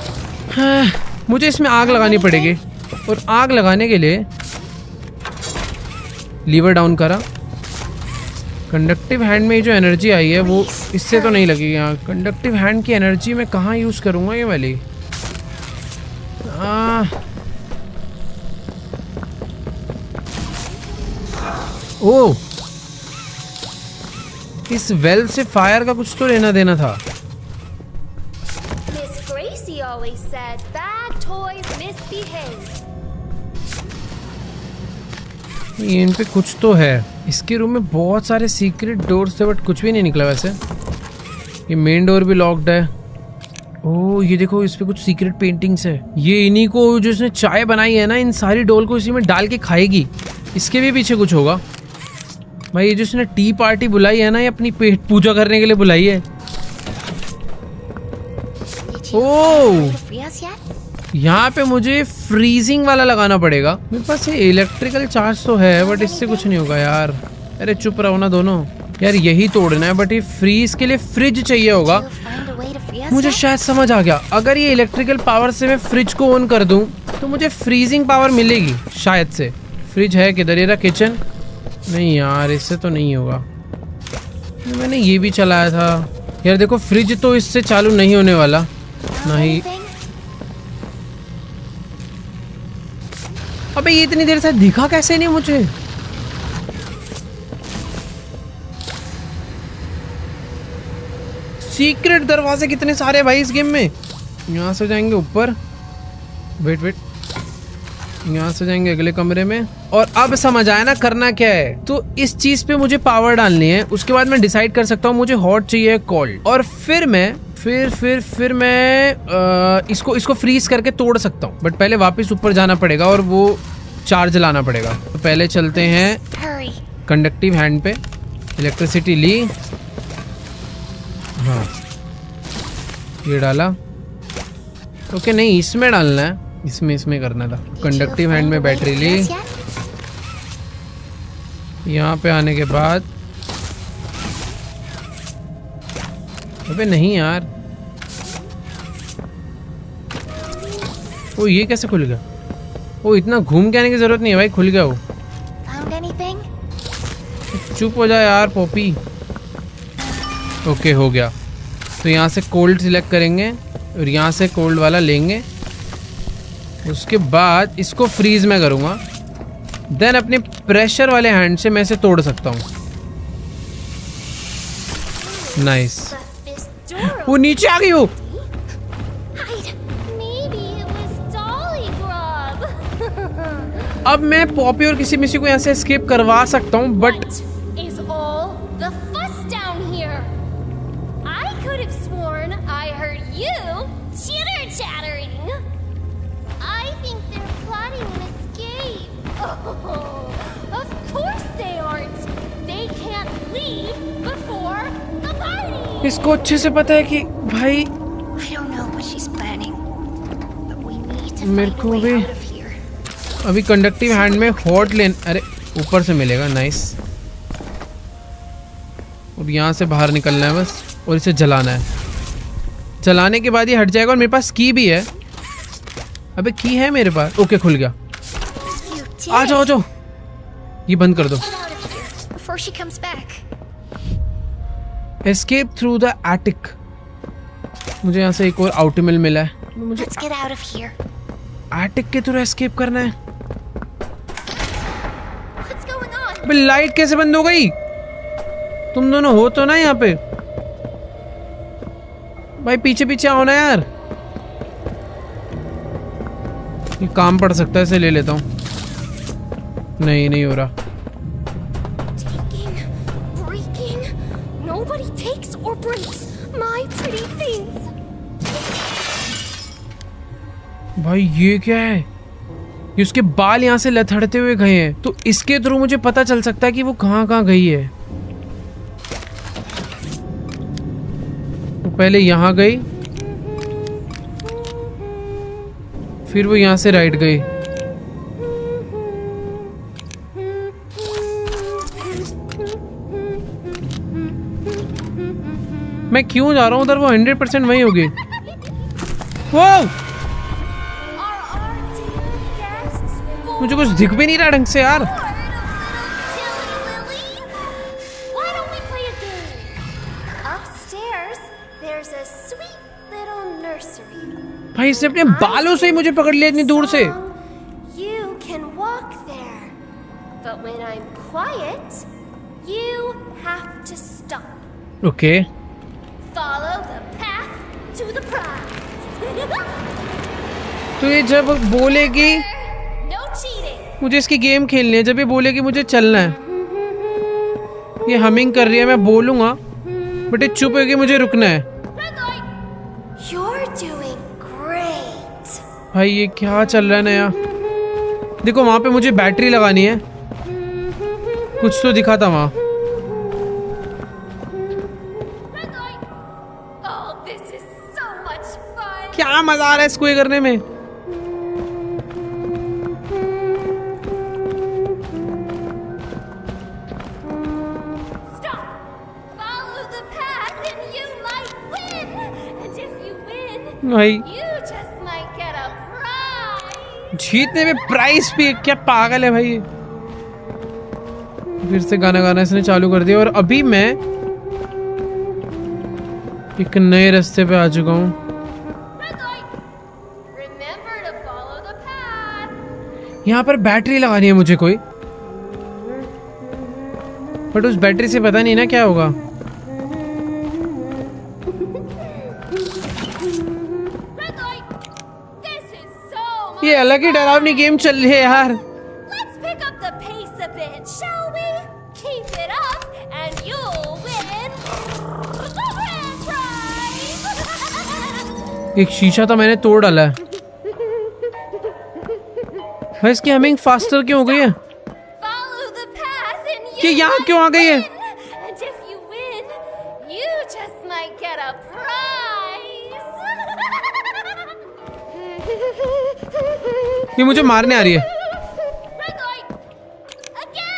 हाँ, मुझे इसमें आग लगानी पड़ेगी, और आग लगाने के लिए लीवर डाउन करा। कंडक्टिव हैंड में जो एनर्जी आई है वो इससे तो नहीं लगेगी। यहाँ कंडक्टिव हैंड की एनर्जी मैं कहाँ यूज करूँगा ये वाली? ओ इस वेल से फायर का कुछ तो लेना देना था। Miss Gracie always said bad toys misbehave. इन पे कुछ तो है। इसके रूम में बहुत सारे सीक्रेट डोर्स थे, बट कुछ भी नहीं निकला वैसे। ये मेन डोर भी लॉक्ड है। ओह ये देखो, इस पे कुछ सीक्रेट पेंटिंग्स है। ये इन्हीं को जो इसने चाय बनाई है ना, इन सारी डोल को इसी में डाल के खाएगी। इसके भी पीछे कुछ होगा भाई। ये जो इसने टी पार्टी बुलाई है ना, ये अपनी पेट पूजा करने के लिए बुलाई है। ओह Free us yet? यहाँ पे मुझे फ्रीजिंग वाला लगाना पड़ेगा। मेरे पास ये इलेक्ट्रिकल चार्ज तो है, बट इससे कुछ नहीं होगा यार। अरे चुप रहो ना दोनों यार, यही तोड़ना है। बट ये फ्रीज के लिए फ्रिज चाहिए होगा। Find a way to free us मुझे yet? शायद समझ आ गया। अगर ये इलेक्ट्रिकल पावर से मैं फ्रिज को ऑन कर दूं तो मुझे फ्रीजिंग पावर मिलेगी शायद से। फ्रिज है किधर? ये रहा किचन। नहीं यार इससे तो नहीं होगा। मैंने ये भी चलाया था यार। देखो फ्रिज तो इससे चालू नहीं होने वाला। नहीं अबे ये इतनी देर से दिखा कैसे नहीं मुझे? सीक्रेट दरवाजे कितने सारे भाई इस गेम में। यहाँ से जाएंगे ऊपर। वेट वेट, यहाँ से जाएंगे अगले कमरे में। और अब समझ आया ना करना क्या है। तो इस चीज पे मुझे पावर डालनी है। उसके बाद मैं डिसाइड कर सकता हूँ मुझे हॉट चाहिए कोल्ड, और फिर मैं फिर मैं इसको फ्रीज करके तोड़ सकता हूँ। बट पहले वापस ऊपर जाना पड़ेगा और वो चार्ज लाना पड़ेगा। तो पहले चलते हैं Hurry. कंडक्टिव हैंड पे। इलेक्ट्रिसिटी ली, हाँ ये डाला। ओके नहीं इसमें डालना है, इसमें करना था। कंडक्टिव हैंड में बैटरी ली। यहाँ पे आने के बाद अबे नहीं यार, वो ये कैसे खुल गया? वो इतना घूम के आने की जरूरत नहीं है भाई, खुल गया वो। Found anything? चुप हो जाए यार पॉपी। ओके हो गया। तो यहाँ से कोल्ड सिलेक्ट करेंगे और यहाँ से कोल्ड वाला लेंगे। उसके बाद इसको फ्रीज में करूँगा, देन अपने प्रेशर वाले हैंड से मैं इसे तोड़ सकता हूँ। नाइस। This door वो नीचे आ गई वो। hide. Maybe it was Dolly Grub. अब मैं पॉपी और किसी मिसी को यहाँ से एस्केप करवा सकता हूँ, but What is all the fuss down here? I could have sworn I heard you chitter-chattering. I think they're plotting an escape. Oh, of course they aren't. They can't leave before the party. इसको अच्छे से पता है कि भाई I don't know what she's planning, but we need to मेरे find a को way भी out of here. अभी कंडक्टिव हैंड में हॉट लेन, अरे ऊपर से मिलेगा। नाइस। और यहाँ से बाहर निकलना है बस, और इसे जलाना है। जलाने के बाद ये हट जाएगा और मेरे पास की भी है। अबे की है मेरे पास। ओके खुल गया। You did आ जाओ, आ जाओ। ये बंद कर दो। Get out of here before she comes back. Escape through the attic. मुझे यहाँ से एक और आउटमिल मिला है। मुझे Let's get out of here. Attic के थ्रू एस्केप करना है। What's going on? अबे लाइट कैसे बंद हो गई? तुम दोनों हो तो ना यहाँ पे? भाई पीछे पीछे आओ ना यार। ये काम पड़ सकता है, इसे ले लेता हूँ। नहीं हो रहा। Taking, breaking. Nobody takes or breaks my pretty things. भाई ये क्या है? ये उसके बाल यहाँ से लथड़ते हुए गए हैं, तो इसके थ्रू मुझे पता चल सकता है कि वो कहाँ कहाँ गई है। वो पहले यहाँ गई, फिर वो यहाँ से राइट गई। मैं क्यों जा रहा हूँ उधर? वो 100% वही होगी। वो Our dear guests मुझे कुछ दिख भी नहीं रहा ढंग से यार। Why don't we play a game? Upstairs, there's a sweet little nursery. भाई इसने अपने बालों से ही मुझे पकड़ लिया इतनी दूर से। You can walk there. But when I'm quiet, you have to stop. Okay Follow the path to the prize. तो ये जब बोलेगी No cheating. मुझे इसकी गेम खेलनी है, जब ये बोलेगी मुझे चलना है, ये हमिंग कर रही है, मैं बोलूंगा बट ये चुप होगी, मुझे रुकना है। Red light. You're doing great. भाई ये क्या चल रहा है नया? देखो वहां पे मुझे बैटरी लगानी है, कुछ तो दिखा था वहां। Red light. Oh, this is so much fun. क्या मजा आ रहा है इसको ये करने में। Stop. Follow the path and you might win. And if you win, भाई you just might get a prize. जीतने में प्राइस भी है, क्या पागल है भाई ये। फिर से गाना गाना इसने चालू कर दिया और अभी मैं एक नए रास्ते पे आ चुका हूँ। Red light. Remember to follow the path. यहाँ पर बैटरी लगानी है मुझे कोई, बट उस बैटरी से पता नहीं ना क्या होगा। Red light. This is so much. ये अलग ही डरावनी गेम चल रही है यार। Let's pick up the pace a bit, shall we? Keep it up, and you'll win the grand prize. एक शीशा तो मैंने तोड़ डाला है। भाई इसकी हमिंग फास्टर क्यों हो गई है? Follow the path, and कि you यहाँ might क्यों आ गई है? win. And if you win, you just might get a prize. ये मुझे मारने आ रही है। Red light. Again.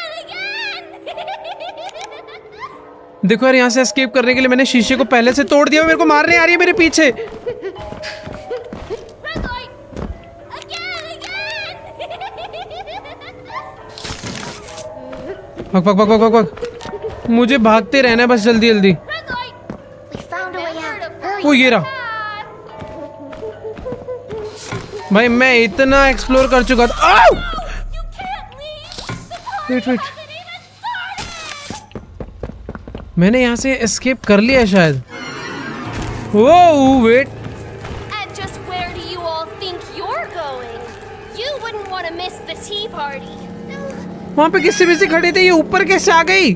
देखो यार, यहाँ से एस्केप करने के लिए मैंने शीशे को पहले से तोड़ दिया। मेरे को मारने आ रही है मेरे पीछे। Red light! Again! भाग भाग भाग भाग भाग भाग। मुझे भागते रहना है बस, जल्दी जल्दी। Red light! We found a way out. Hurry. वो ये रहा भाई, मैं इतना एक्सप्लोर कर चुका था। आउ! You can't leave! The wait party wait, hasn't even started! मैंने यहाँ से एस्केप कर लिया शायद। वो wait, And just where do you all think you're going? You wouldn't want to miss the tea party. वहाँ पे किसी में से खड़े थे, ये ऊपर कैसे आ गई?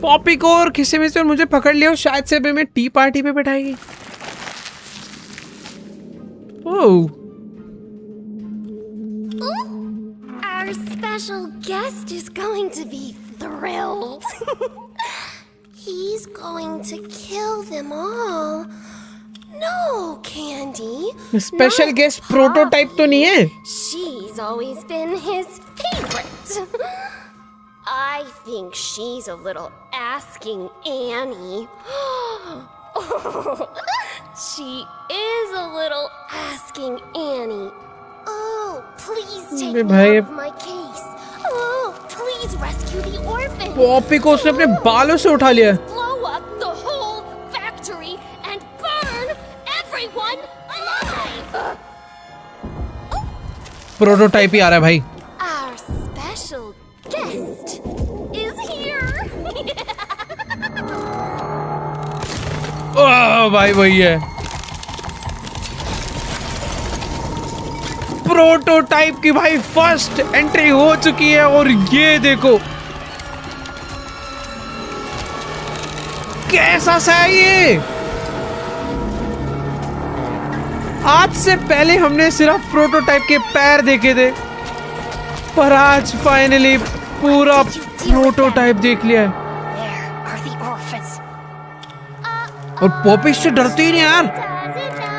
पॉपी को और किसी में से और मुझे पकड़ लिया और शायद से अभी मैं टी पार्टी पे बैठाएगी। ओह, Our special guest is going to be thrilled. He's going to kill them all. No, Candy. Special not guest prototype तो नहीं है? She's always been his favorite. I think she's a little asking Annie. She is a little asking Annie. Oh, please take अबे me भाई, out of my case. Oh, please rescue the orphans. Poppy को उसने अपने बालों से उठा लिया। Blow up the whole factory and burn everyone alive. Prototype ही आ रहा है भाई। Our special guest is here. ओह भाई, वही है प्रोटोटाइप की भाई फर्स्ट एंट्री हो चुकी है। और ये देखो कैसा सा है ये। आज से पहले हमने सिर्फ प्रोटोटाइप के पैर देखे थे, पर आज फाइनली पूरा प्रोटोटाइप देख लिया है। There are the orphans. और पॉपी से डरती ही नहीं यार। Doesn't know.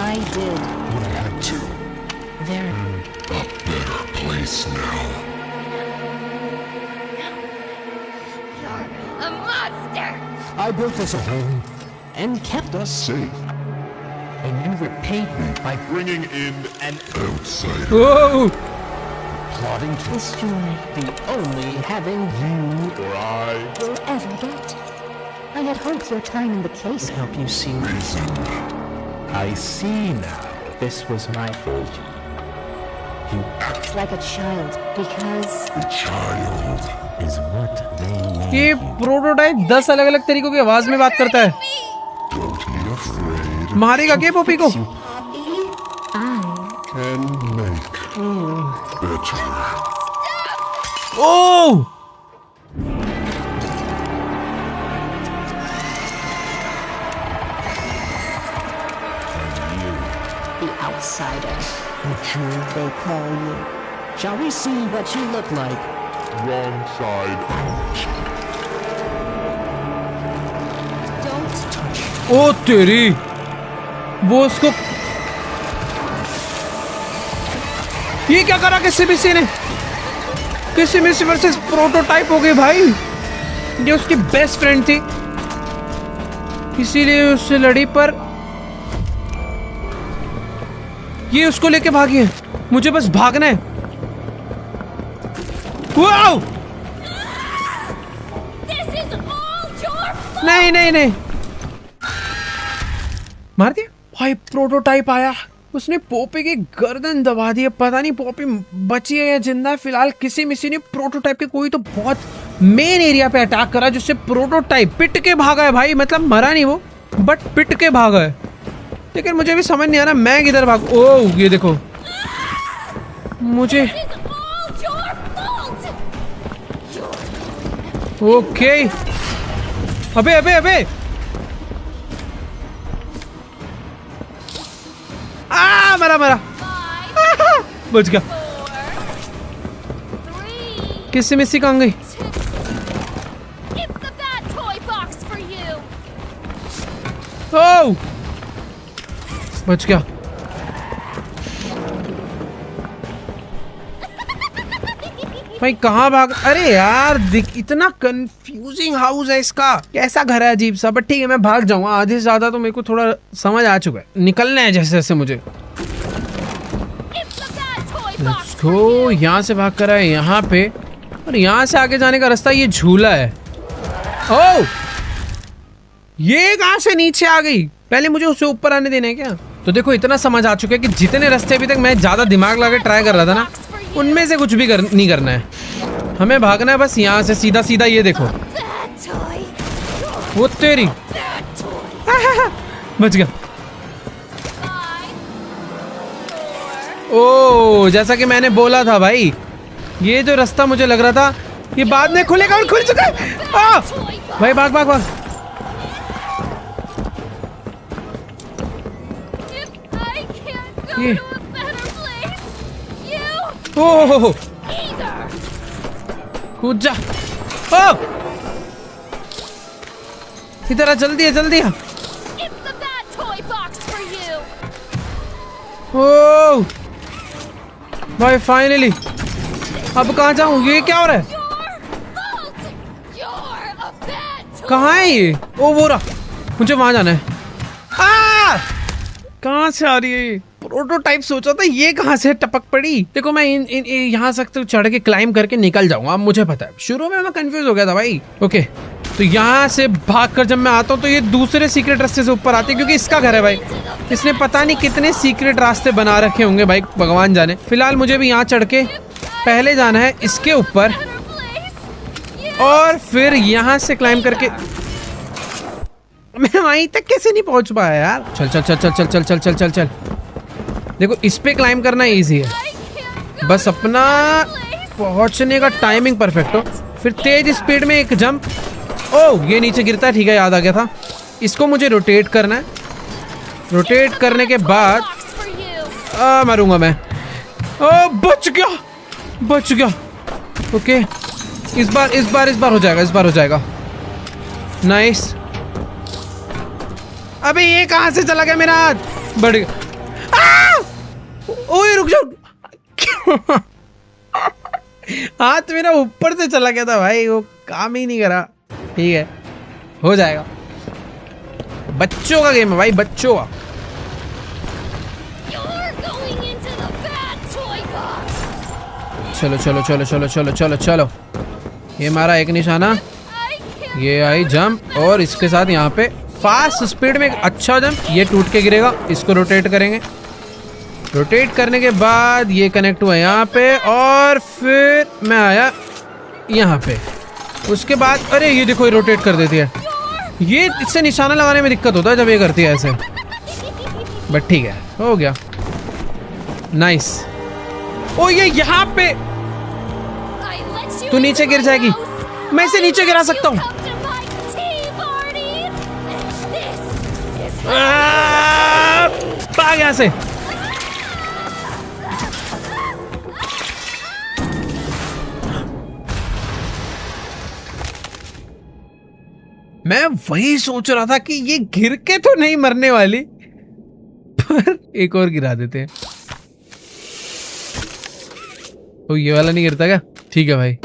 I did. I had to. There. A better place now. You're a monster. I built us a home and kept us Safe. and you repaid me by Bringing in an outsider. Oh, plotting to destroy the only having you Or I will ever get. I had hoped your time in the case help you see. reason. I see now. This was my fault. You act like a child because The child. is what they made. ये prototype 10 अलग अलग तरीकों की आवाज में बात करता है। Don't be afraid. मारेगा क्या पॉपी को? Can make better. Oh, The outsider. They call you. Shall we see what you look like? Wrong side out. Don't touch. ओ तेरी, वो उसको ये क्या करा? किसी ने किसी वर्सेस प्रोटोटाइप हो गई भाई। ये उसकी बेस्ट फ्रेंड थी, इसीलिए उससे लड़ी, पर ये उसको लेके भागी है। मुझे बस भागना है। Wow! This is all your fault. नहीं नहीं नहीं, मार दिया भाई। प्रोटोटाइप आया, उसने पॉपी की गर्दन दबा दी। पता नहीं पॉपी बची है या जिंदा है। फिलहाल किसी मिसी ने प्रोटोटाइप के कोई तो बहुत मेन एरिया पे अटैक करा, जिससे प्रोटोटाइप पिट के भागा है भाई। मतलब मरा नहीं वो, बट पिट के भागा है। लेकिन मुझे भी समझ नहीं आ रहा मैं किधर भाग। ओह ये देखो, मुझे This is all your fault. Okay. अबे अबे अबे, आ मरा मरा। Five, बच गया। 4, 3, किसी मिसी कहाँ गई? 2. It's the bad toy box for you. ओह बच गया। भाई कहाँ भाग, अरे यार दिख, इतना कंफ्यूजिंग हाउस है इसका, कैसा घर है अजीब सा। बट ठीक है, मैं भाग जाऊंगा, आधे से ज्यादा तो मेरे को थोड़ा समझ आ चुका है, निकलना है जैसे जैसे मुझे। लेट्स गो, यहाँ से भाग कर आए यहाँ पे, और यहाँ से आगे जाने का रास्ता ये झूला है। ओह, ये कहाँ से नीचे आ गई, पहले मुझे उससे ऊपर आने देना है क्या? तो देखो इतना समझ आ चुका है कि जितने रास्ते अभी तक मैं ज्यादा दिमाग लगा के ट्राई कर रहा था ना, उनमें से कुछ भी नहीं करना है, हमें भागना है बस यहाँ से सीधा सीधा। ये देखो, वो तेरी बच गया। ओ, जैसा कि मैंने बोला था भाई, ये जो रास्ता मुझे लग रहा था ये बाद में खुलेगा, और खुल चुका है। भाई भाग भाग भाग। ये ओ, कूद जा। ओ, इधर आ, जल्दी है जल्दी है। ओ भाई फाइनली, अब कहाँ जाऊँ, ये क्या हो रहा है, कहाँ है ये? ओ वो रहा, मुझे वहां जाना है। कहाँ से आ रही है? प्रोटोटाइप सोचा था, ये कहाँ से टपक पड़ी। देखो मैं यहाँ से तो चढ़ के क्लाइम करके निकल जाऊंगा, अब मुझे पता है। शुरू में मैं कंफ्यूज हो गया था भाई। ओके, तो यहाँ से भागकर जब मैं आता हूँ तो ये दूसरे सीक्रेट रास्ते से ऊपर आते हैं, क्योंकि इसका घर है भाई। इसने पता नहीं कितने सीक्रेट रास्ते बना रखे होंगे भाई, भगवान जाने। फिलहाल मुझे भी यहाँ चढ़ के पहले जाना है इसके ऊपर, और फिर यहाँ से क्लाइम करके मैं वहीं तक कैसे नहीं पहुंच पाया यार। चल चल चल चल चल चल चल चल चल चल। देखो इस पे क्लाइम करना इजी है, बस अपना पहुंचने का टाइमिंग परफेक्ट हो, फिर तेज स्पीड में एक जंप। ओह, ये नीचे गिरता है, ठीक है, याद आ गया था। इसको मुझे रोटेट करना है, रोटेट करने के बाद मरूंगा मैं। ओ, बच गया बच गया। ओके, इस बार हो जाएगा, इस बार हो जाएगा। नाइस। अबे ये कहाँ से चला गया मेरा हाथ, बढ़ गया। ओए रुक जाओ हाथ मेरा ऊपर से चला गया था भाई, वो काम ही नहीं करा। ठीक है, हो जाएगा। बच्चों का गेम है भाई, बच्चों का। चलो चलो चलो चलो चलो चलो चलो। ये मारा एक निशाना, ये आई जंप, और इसके साथ यहाँ पे फास्ट स्पीड में एक अच्छा जंप। ये टूट के गिरेगा, इसको रोटेट करेंगे। रोटेट करने के बाद ये कनेक्ट हुआ यहाँ पे, और फिर मैं आया यहाँ पे। उसके बाद अरे ये देखो, ये रोटेट कर देती है। ये इससे निशाना लगाने में दिक्कत होता है जब ये करती है ऐसे, बट ठीक है, हो गया। नाइस। ओ ये यहाँ पे तू नीचे गिर जाएगी, मैं इसे नीचे गिरा सकता हूँ। भाग यहाँ से। मैं वही सोच रहा था कि ये गिर के तो नहीं मरने वाली, पर एक और गिरा देते हैं। तो ये वाला नहीं गिरता क्या? ठीक है भाई।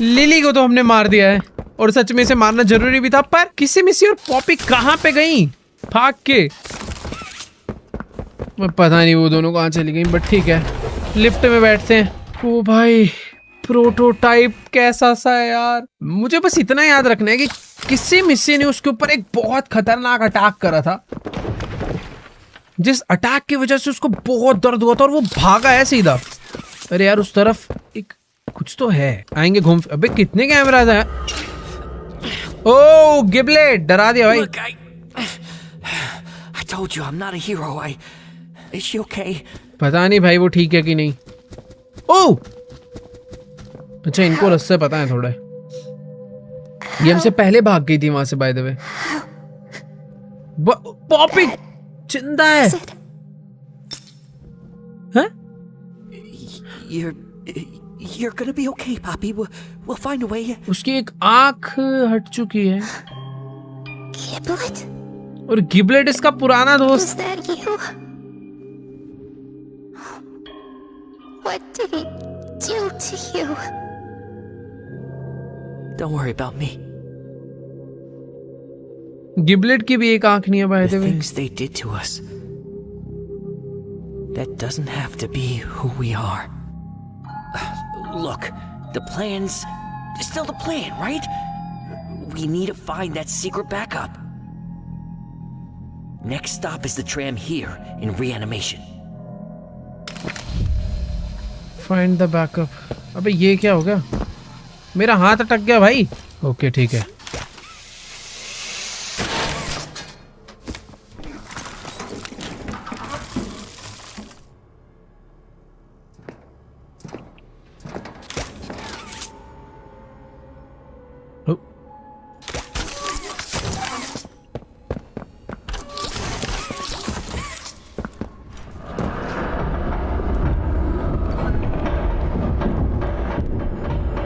लिली को तो हमने मार दिया है, और सच में इसे मारना जरूरी भी था, पर किसी मिसी और पॉपी कहाँ पे गई भाग के, मैं पता नहीं वो दोनों कहाँ चली गई। बट ठीक है, लिफ्ट में बैठते हैं। ओ भाई, प्रोटोटाइप कैसा सा है यार। मुझे बस इतना याद रखना है कि किसी मिसी ने उसके ऊपर एक बहुत खतरनाक अटैक करा था, जिस अटैक की वजह से उसको बहुत दर्द हुआ था, और वो भागा है सीधा। अरे यार उस तरफ एक कुछ तो है, आएंगे घूम। अबे कितने कैमराज हैं? ओ गिबलेट, डरा दिया भाई। Look, I told you I'm not a hero. Is she okay? पता नहीं भाई वो ठीक है कि नहीं। ओ अच्छा, इनको रास्ते पता है थोड़ा। ये हमसे पहले भाग गई थी वहां से, बाय द वे। पॉपी जिंदा है। हाँ? You're gonna be okay, Poppy. We'll find a way. उसकी एक आंख हट चुकी है। Giblet? और गिबलेट इसका पुराना Was दोस्त। that you? What did he do to you? Don't worry about me. गिबलेट की भी एक आंख नहीं है by The the way. things they did to us. That doesn't have to be who we are. Look, the plan's still the plan, right? We need to find that secret backup. Next stop is the tram here in reanimation. Find the backup. अबे ये क्या हो गया? मेरा हाथ अटक गया भाई। ओके ठीक है।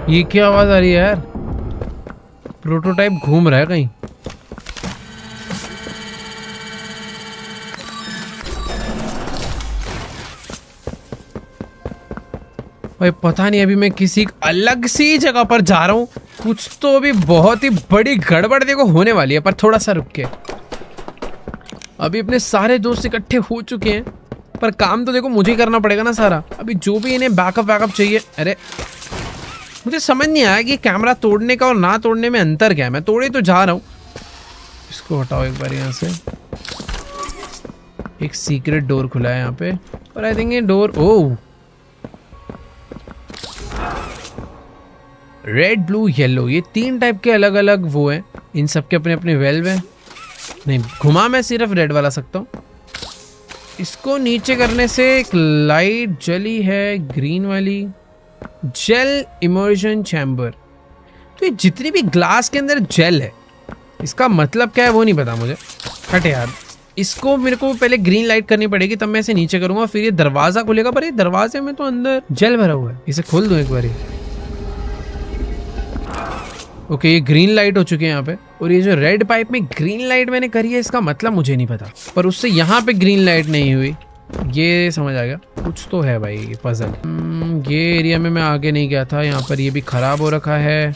ये क्या आवाज आ रही है यार? प्रोटोटाइप घूम रहा है कहीं। भाई पता नहीं अभी मैं किसी अलग सी जगह पर जा रहा हूँ। कुछ तो अभी बहुत ही बड़ी गड़बड़ देखो होने वाली है, पर थोड़ा सा रुक के। अभी अपने सारे दोस्त इकट्ठे हो चुके हैं, पर काम तो देखो मुझे ही करना पड़ेगा ना सारा। अभी जो भी इन्हें बैकअप चाहिए। अरे मुझे समझ नहीं आया कि कैमरा तोड़ने का और ना तोड़ने में अंतर क्या है। मैं तोड़े तो जा रहा हूँ। इसको हटाओ एक बार यहाँ से। एक सीक्रेट डोर खुला है यहाँ पे, और आई थिंक ये डोर ओह रेड ब्लू येलो, ये 3 टाइप के अलग अलग वो हैं। इन सब के अपने अपने वेल्व हैं। नहीं घुमा मैं सिर्फ रेड वाला सकता हूँ। इसको नीचे करने से एक लाइट जली है, ग्रीन वाली जेल इमर्जन चैम्बर। तो ये जितनी भी ग्लास के अंदर जेल है, इसका मतलब क्या है वो नहीं पता मुझे। हट यार, इसको मेरे को पहले ग्रीन लाइट करनी पड़ेगी, तब मैं इसे नीचे करूंगा, फिर ये दरवाजा खुलेगा। पर ये दरवाजे में तो अंदर जेल भरा हुआ है। इसे खोल दूं एक बार। ओके ये ग्रीन लाइट हो चुकी है यहाँ पे, और ये जो रेड पाइप में ग्रीन लाइट मैंने करी है इसका मतलब मुझे नहीं पता, पर उससे यहाँ पे ग्रीन लाइट नहीं हुई, ये समझ आ गया। कुछ तो है भाई ये पजल। ये एरिया में मैं आगे नहीं गया था। यहाँ पर ये भी खराब हो रखा है।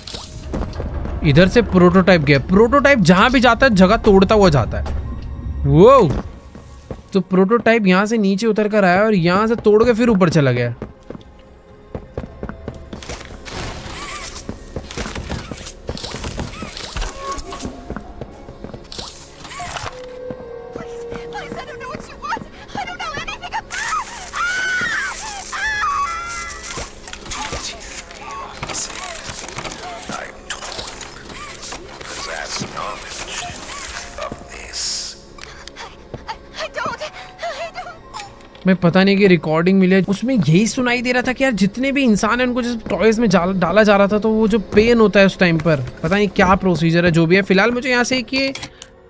इधर से प्रोटोटाइप गया। प्रोटोटाइप जहाँ भी जाता है जगह तोड़ता हुआ जाता है। वो तो प्रोटोटाइप यहाँ से नीचे उतर कर आया और यहाँ से तोड़ के फिर ऊपर चला गया। मैं पता नहीं कि रिकॉर्डिंग मिले उसमें यही सुनाई दे रहा था कि यार जितने भी इंसान हैं उनको जिस टॉयज में डाला जा रहा था, तो वो जो पेन होता है उस टाइम पर, पता नहीं क्या प्रोसीजर है। जो भी है फिलहाल मुझे यहाँ से कि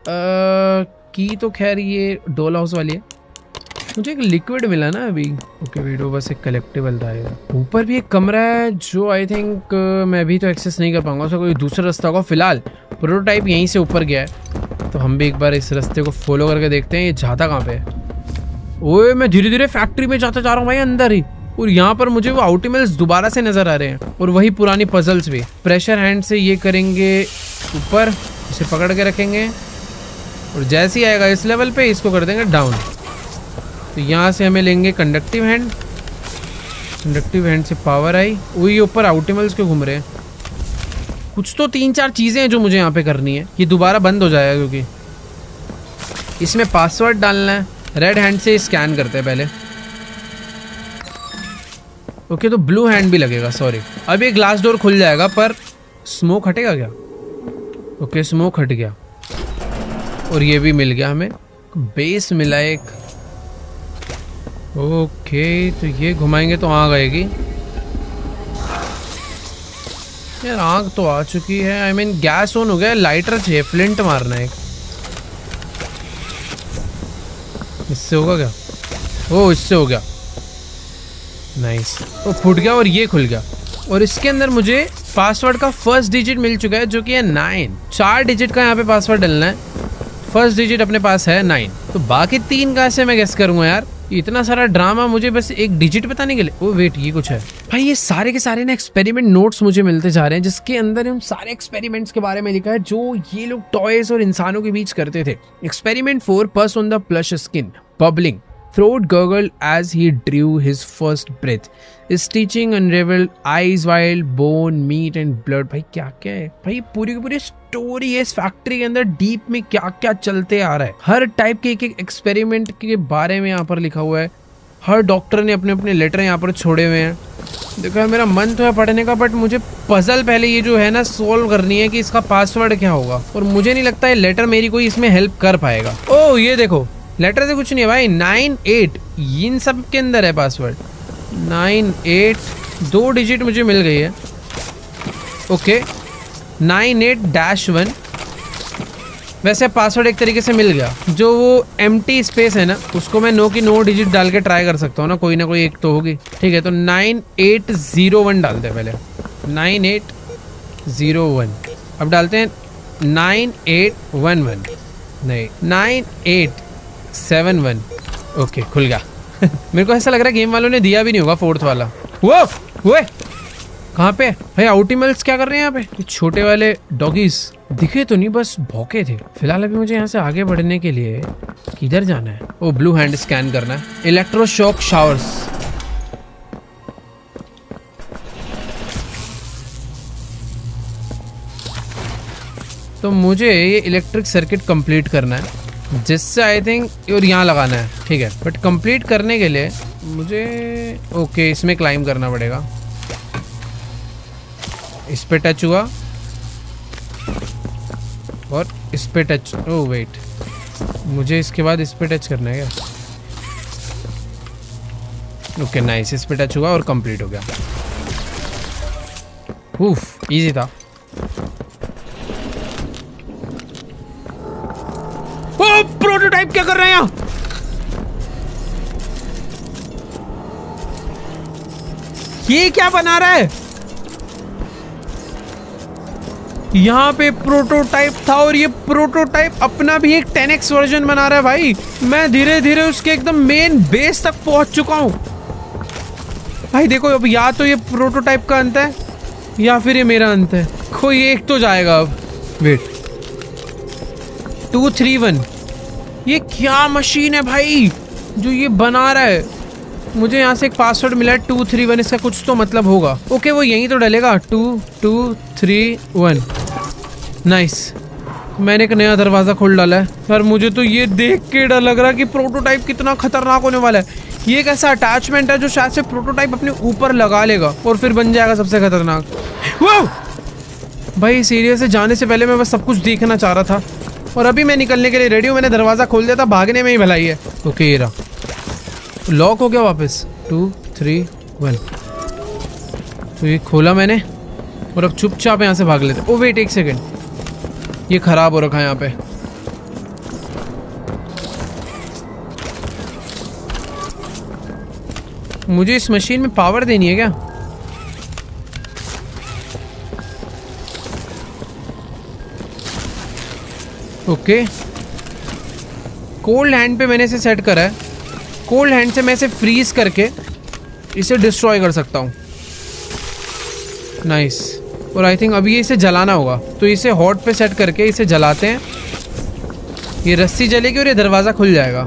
की तो खैर ये डोल हाउस वाली है। मुझे एक लिक्विड मिला ना अभी। ओके वीडियो बस एक कलेक्टिबल था। ऊपर भी एक कमरा है जो आई थिंक मैं अभी तो एक्सेस नहीं कर पाऊंगा, उसका कोई दूसरा रास्ता होगा। फिलहाल प्रोटोटाइप यहीं से ऊपर गया है, तो हम भी एक बार इस रास्ते को फॉलो करके देखते हैं ये जाता कहाँ पे है। ओए मैं धीरे धीरे फैक्ट्री में जाता जा रहा हूँ भाई अंदर ही, और यहाँ पर मुझे वो आउटिमल्स दोबारा से नजर आ रहे हैं, और वही पुरानी पजल्स भी। प्रेशर हैंड से ये करेंगे ऊपर, इसे पकड़ के रखेंगे, और जैसे ही आएगा इस लेवल पे इसको कर देंगे डाउन। तो यहाँ से हमें लेंगे कंडक्टिव हैंड। कंडक्टिव हैंड से पावर आई। वही ऊपर आउटिमल्स क्यों घूम रहे हैं? कुछ तो 3-4 चीजें हैं जो मुझे यहाँ पे करनी है। ये दोबारा बंद हो जाएगा क्योंकि इसमें पासवर्ड डालना है। रेड हैंड से स्कैन करते हैं पहले। ओके तो ब्लू हैंड भी लगेगा, सॉरी। अब ये ग्लास डोर खुल जाएगा, पर स्मोक हटेगा क्या? ओके स्मोक हट गया, और ये भी मिल गया हमें। बेस मिला एक। ओके तो ये घुमाएंगे तो आग आएगी। यार आग तो आ चुकी है। आई मीन गैस ऑन हो गया। लाइटर चाहिए, फ्लिंट मारना है। इससे होगा क्या? ओ इससे हो गया, नाइस। वो फूट गया और ये खुल गया, और इसके अंदर मुझे पासवर्ड का फर्स्ट डिजिट मिल चुका है जो कि है 9। 4 डिजिट का यहाँ पे पासवर्ड डलना है। फर्स्ट डिजिट अपने पास है 9, तो बाकी 3 कहाँ से मैं गेस करूँगा यार? इतना सारा ड्रामा मुझे बस एक डिजिट बताने के लिए। ओ वेट, ये कुछ है भाई। ये सारे के सारे ना एक्सपेरिमेंट नोट्स मुझे मिलते जा रहे हैं, जिसके अंदर उन सारे एक्सपेरिमेंट्स के बारे में लिखा है जो ये लोग टॉयज और इंसानों के बीच करते थे। एक्सपेरिमेंट 4, पस on the plush skin, bubbling, throat gurgled as he drew his first breath. Stitching unraveled, eyes wild, bone, meat and blood. भाई क्या क्या है भाई, पूरी की पूरी स्टोरी है इस फैक्ट्री के अंदर। डीप में क्या क्या चलते आ रहा है, हर टाइप के एक एक एक्सपेरिमेंट के बारे में यहाँ पर लिखा हुआ है। हर डॉक्टर ने अपने अपने लेटर यहाँ पर छोड़े हुए हैं। देखो मेरा मन तो है पढ़ने का, बट मुझे पजल पहले ये जो है ना सोल्व करनी है कि इसका पासवर्ड क्या होगा, और मुझे नहीं लगता है लेटर मेरी कोई इसमें हेल्प कर पाएगा। ओ ये देखो, लेटर से कुछ नहीं है भाई। 98 इन सब के अंदर है पासवर्ड। 98 2 डिजिट मुझे मिल गई है। ओके 98-1। वैसे पासवर्ड एक तरीके से मिल गया। जो वो एम्प्टी स्पेस है ना, उसको मैं नो की 9 डिजिट डाल के ट्राई कर सकता हूँ ना, कोई ना कोई एक तो होगी। ठीक है, तो 9801 डालते हैं पहले। 9801 अब डालते हैं 9811 नहीं 9871। ओके खुल गया। मेरे को ऐसा लग रहा है गेम वालों ने दिया भी नहीं होगा 4th वाला। वो कहाँ पे भाई? आउटिमल्स क्या कर रहे हैं यहाँ पे? ये छोटे वाले डॉगीज दिखे तो नहीं, बस भौंके थे। फिलहाल अभी मुझे यहाँ से आगे बढ़ने के लिए किधर जाना है? ओ ब्लू हैंड स्कैन करना है। Electroshock showers. तो मुझे ये इलेक्ट्रिक सर्किट कंप्लीट करना है, जिससे आई थिंक और यहाँ लगाना है। ठीक है, बट कंप्लीट करने के लिए मुझे ओके इसमें क्लाइंब करना पड़ेगा। इस पे टच हुआ और इस पे टच। ओह वेट, मुझे इसके बाद इस पे टच करना है क्या? ओके नाइस, इस पे टच हुआ और कंप्लीट हो गया। उफ इजी था। ओ प्रोटोटाइप क्या कर रहे हैं यहाँ? ये क्या बना रहा है? यहाँ पे प्रोटोटाइप था और ये प्रोटोटाइप अपना भी एक 10x वर्जन बना रहा है भाई। मैं धीरे धीरे उसके एकदम मेन बेस तक पहुंच चुका हूँ भाई। देखो अब या तो ये प्रोटोटाइप का अंत है या फिर ये मेरा अंत है, कोई एक तो जाएगा अब। वेट 231 ये क्या मशीन है भाई जो ये बना रहा है? मुझे यहाँ से एक पासवर्ड मिला है 231, इसका कुछ तो मतलब होगा। ओके वो यहीं तो डलेगा 2231। नाइस, मैंने एक नया दरवाजा खोल डाला है। यार मुझे तो ये देख के डर लग रहा है कि प्रोटोटाइप कितना खतरनाक होने वाला है। ये एक ऐसा अटैचमेंट है जो शायद से प्रोटोटाइप अपने ऊपर लगा लेगा और फिर बन जाएगा सबसे खतरनाक। वाह भाई इस एरिया से जाने से पहले मैं बस सब कुछ देखना चाह रहा था और अभी मैं निकलने के लिए रेडी हूँ। मैंने दरवाजा खोल दिया था, भागने में ही भलाई है। ओके ये रहा, लॉक हो गया वापस। 231 तो ये खोला मैंने और अब चुपचाप यहाँ से भाग लेते। ओ वेट एक सेकेंड, ये खराब हो रखा है यहाँ पे। मुझे इस मशीन में पावर देनी है क्या? ओके कोल्ड हैंड पे मैंने इसे सेट करा है। कोल्ड हैंड से मैं इसे फ्रीज करके इसे डिस्ट्रॉय कर सकता हूँ। नाइस, और आई थिंक अभी इसे जलाना होगा, तो इसे हॉट पे सेट करके इसे जलाते हैं। ये रस्सी जलेगी और ये दरवाज़ा खुल जाएगा।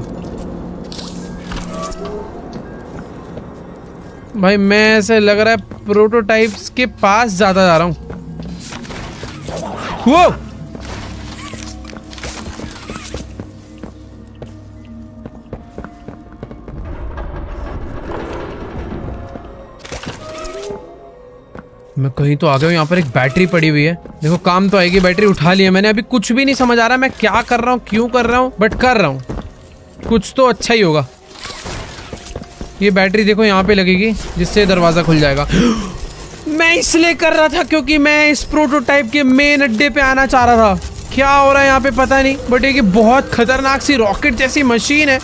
भाई मैं ऐसे लग रहा है प्रोटोटाइप्स के पास ज़्यादा जा रहा हूँ। वो मैं कहीं तो आ गया हूँ। यहाँ पर एक बैटरी पड़ी हुई है, देखो काम तो आएगी। बैटरी उठा ली है मैंने। अभी कुछ भी नहीं समझ आ रहा मैं क्या कर रहा हूँ, क्यों कर रहा हूँ, बट कर रहा हूँ। कुछ तो अच्छा ही होगा। ये बैटरी देखो यहाँ पे लगेगी, जिससे दरवाज़ा खुल जाएगा। मैं इसलिए कर रहा था क्योंकि मैं इस प्रोटोटाइप के मेन अड्डे पे आना चाह रहा था। क्या हो रहा है यहाँ पे पता नहीं, बट एक बहुत खतरनाक सी रॉकेट जैसी मशीन है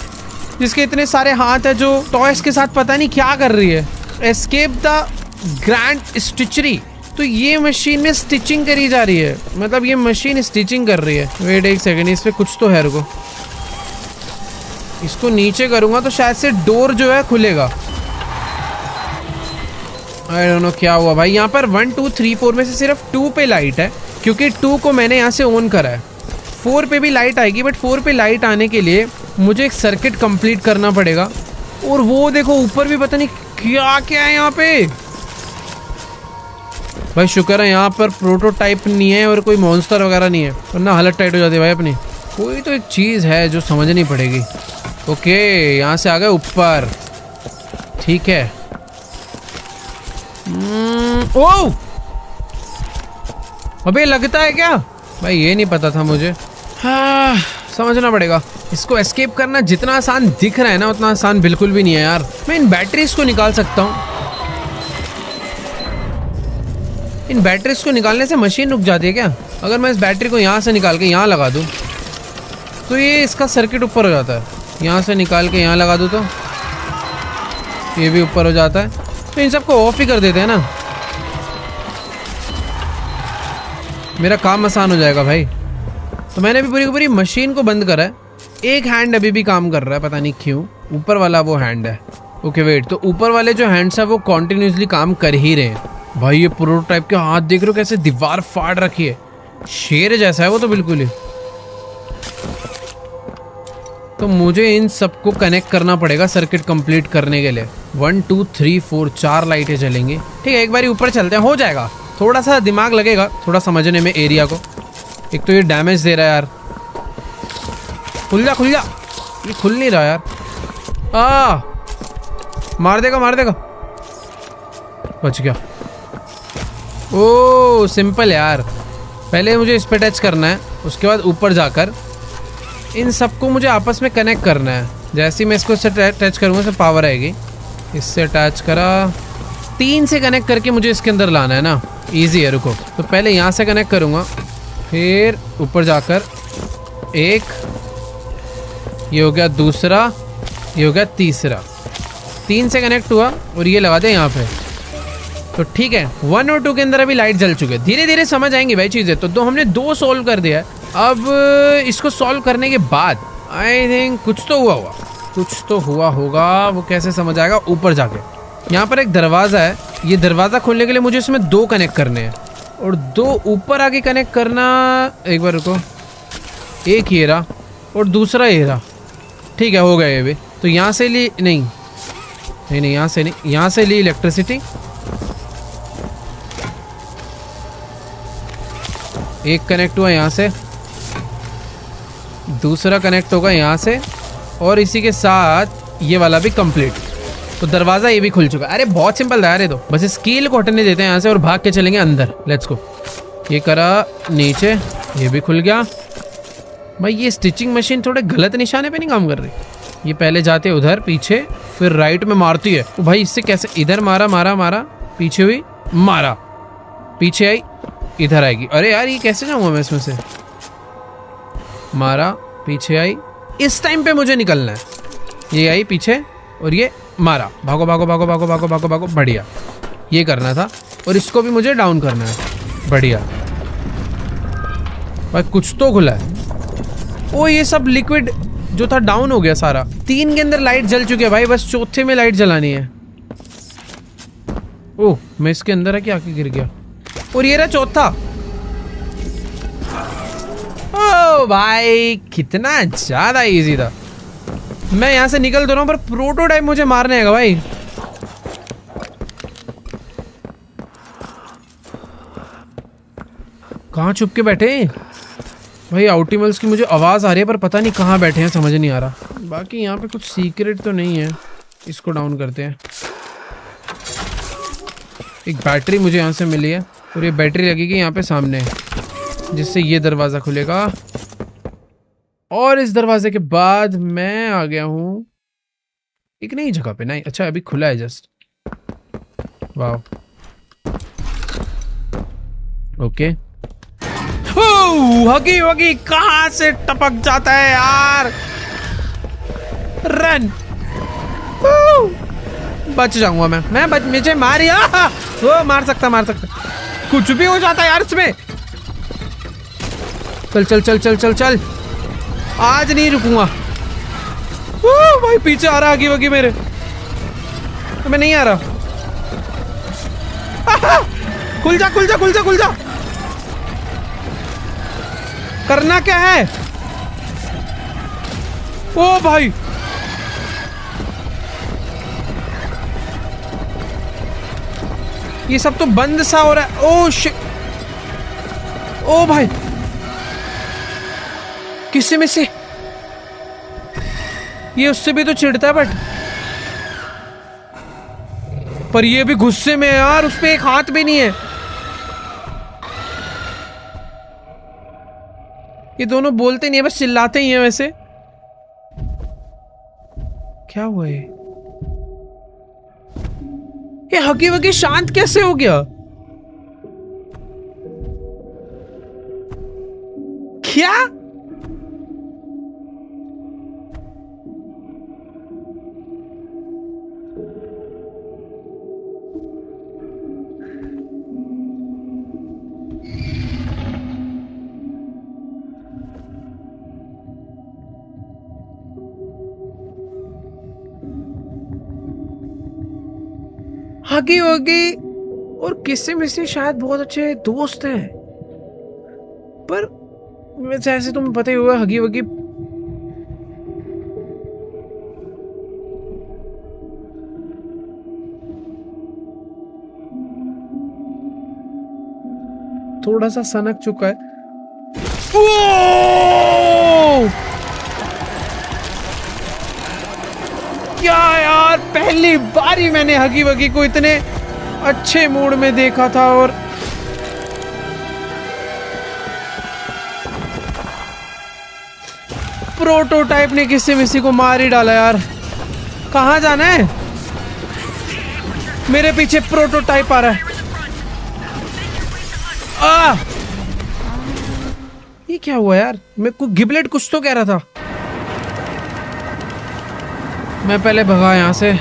जिसके इतने सारे हाथ है, जो टॉयज के साथ पता नहीं क्या कर रही है। एस्केप द ग्रैंड स्टिचरी, तो ये मशीन में स्टिचिंग करी जा रही है, मतलब ये मशीन स्टिचिंग कर रही है। वेट एक सेकेंड, इस पे कुछ तो है, रुको। इसको नीचे करूंगा तो शायद से डोर जो है खुलेगा। आई डोंट नो क्या हुआ भाई। यहाँ पर 1 2 3 4 में से सिर्फ 2 पे लाइट है, क्योंकि 2 को मैंने यहाँ से ऑन करा है। 4 पे भी लाइट आएगी, बट 4 पे लाइट आने के लिए मुझे एक सर्किट कंप्लीट करना पड़ेगा। और वो देखो ऊपर भी पता नहीं क्या क्या है यहाँ पे। भाई शुक्र है यहाँ पर प्रोटोटाइप नहीं है और कोई मॉन्स्टर वगैरह नहीं है, वरना हालत टाइट हो जाती है भाई अपनी। कोई तो एक चीज़ है जो समझनी पड़ेगी। ओके यहाँ से आ गए ऊपर, ठीक है। ओह अबे लगता है क्या भाई, ये नहीं पता था मुझे। हाँ समझना पड़ेगा। इसको एस्केप करना जितना आसान दिख रहा है ना, उतना आसान बिल्कुल भी नहीं है यार। मैं इन बैटरीज को निकाल सकता हूँ। इन बैटरीज को निकालने से मशीन रुक जाती है क्या? अगर मैं इस बैटरी को यहाँ से निकाल के यहाँ लगा दूँ तो ये इसका सर्किट ऊपर हो जाता है। यहाँ से निकाल के यहाँ लगा दूँ तो ये भी ऊपर हो जाता है। तो इन सबको ऑफ ही कर देते हैं ना, मेरा काम आसान हो जाएगा भाई। तो मैंने भी पूरी की पूरी मशीन को बंद करा है। एक हैंड अभी भी काम कर रहा है, पता नहीं क्यों। ऊपर वाला वो हैंड है। ओके वेट, तो ऊपर वाले जो हैंड्स है वो कॉन्टिन्यूसली काम कर ही रहे हैं। भाई ये प्रोटोटाइप के हाथ देख रहे हो कैसे दीवार फाड़ रखी है, शेर जैसा है वो तो बिल्कुल ही। तो मुझे इन सबको कनेक्ट करना पड़ेगा सर्किट कंप्लीट करने के लिए। 1 2 3 4 4 लाइटें जलेंगी। ठीक है एक बार ऊपर चलते हैं, हो जाएगा। थोड़ा सा दिमाग लगेगा थोड़ा समझने में एरिया को। एक तो ये डैमेज दे रहा है यार। खुल जा खुल जा, ये खुल नहीं रहा यार। मार देगा मार देगा, बच गया। ओ सिंपल यार, पहले मुझे इस पे टच करना है, उसके बाद ऊपर जाकर इन सबको मुझे आपस में कनेक्ट करना है। जैसे ही मैं इसको इससे टच करूँगा इससे पावर आएगी। इससे अटैच करा, 3 से कनेक्ट करके मुझे इसके अंदर लाना है ना। इजी है, रुको। तो पहले यहाँ से कनेक्ट करूँगा, फिर ऊपर जाकर एक, ये हो गया दूसरा, ये हो गया तीसरा। 3 से कनेक्ट हुआ और ये लगा दे यहाँ पे। तो ठीक है 1 और 2 के अंदर अभी लाइट जल चुके हैं। धीरे धीरे समझ आएंगी भाई चीज़ें। तो हमने 2 सॉल्व कर दिया है। अब इसको सॉल्व करने के बाद आई थिंक कुछ तो हुआ कुछ तो हुआ होगा। वो कैसे समझ आएगा? ऊपर जाके यहाँ पर एक दरवाज़ा है। ये दरवाज़ा खोलने के लिए मुझे इसमें 2 कनेक्ट करने हैं और 2 ऊपर आगे कनेक्ट करना। एक बार रुको, एक ये रहा और दूसरा ये रहा। ठीक है हो गया ये भी। तो यहाँ से ली नहीं, यहाँ से नहीं, यहाँ से ली इलेक्ट्रिसिटी। एक कनेक्ट हुआ यहाँ से, दूसरा कनेक्ट होगा यहाँ से और इसी के साथ ये वाला भी कंप्लीट। तो दरवाज़ा ये भी खुल चुका है। अरे बहुत सिंपल था यार ये तो। बस इस कील को हटने देते हैं यहाँ से और भाग के चलेंगे अंदर। Let's go. ये करा नीचे, ये भी खुल गया। भाई ये स्टिचिंग मशीन थोड़े गलत निशाने पे नहीं काम कर रही। ये पहले जाते उधर पीछे, फिर राइट में मारती है। तो भाई इससे कैसे? इधर मारा मारा मारा, पीछे हुई मारा, पीछे आई, इधर आएगी। अरे यार ये कैसे जाऊँगा मैं इसमें से? मारा, पीछे आई। इस टाइम पे मुझे निकलना है। ये आई पीछे और ये मारा। भागो भागो भागो भागो भागो भागो भागो। बढ़िया, ये करना था। और इसको भी मुझे डाउन करना है। बढ़िया भाई, कुछ तो खुला है। ओ ये सब लिक्विड जो था डाउन हो गया सारा। 3 के अंदर लाइट जल चुकी है भाई, बस चौथे में लाइट जलानी है। ओह मैं इसके अंदर है कि आके गिर गया। और ये रहा चौथा। ओ भाई कितना ज्यादा इजी था। मैं यहाँ से निकल तो रहा हूँ पर प्रोटोटाइप मुझे मारने आएगा भाई। कहाँ छुप के बैठे भाई? आउटिमल्स की मुझे आवाज़ आ रही है पर पता नहीं कहाँ बैठे हैं, समझ नहीं आ रहा। बाकी यहाँ पे कुछ सीक्रेट तो नहीं है। इसको डाउन करते हैं। एक बैटरी मुझे यहाँ से मिली है और ये बैटरी लगेगी यहाँ पे सामने, जिससे ये दरवाज़ा खुलेगा। और इस दरवाजे के बाद मैं आ गया हूँ एक नई जगह पे। नहीं अच्छा अभी खुला है जस्ट। वाह ओके। हगी वगी कहाँ से टपक जाता है यार। रन। बच जाऊंगा मैं मुझे मारिया। वो मार सकता कुछ भी हो जाता है यार इसमें। चल चल चल चल चल चल, आज नहीं रुकूंगा। भाई पीछे आ रहा हगी वगी मेरे, मैं नहीं आ रहा। खुल जा खुल जा खुल जा खुल जा। करना क्या है? ओ भाई ये सब तो बंद सा हो रहा है। ओ शिट, ओ भाई किससे में से ये उससे भी तो चिढ़ता है पर ये भी गुस्से में है यार, उस पे एक हाथ भी नहीं है। ये दोनों बोलते नहीं है, बस चिल्लाते ही हैं। वैसे क्या हुआ ये हगी वगी शांत कैसे हो गया? क्या हगी वगी और किसी में से शायद बहुत अच्छे दोस्त हैं, पर वैसे ऐसे तुम्हें पता ही होगा हगी वगी थोड़ा सा सनक चुका है। ओ! क्या यार, पहली बार ही मैंने हगी वगी को इतने अच्छे मूड में देखा था। और प्रोटोटाइप ने किसी मिसी को मार ही डाला यार। कहाँ जाना है? मेरे पीछे प्रोटोटाइप आ रहा है। ये क्या हुआ यार? मेरे को गिबलेट कुछ तो कह रहा था। मैं पहले भगा यहां से।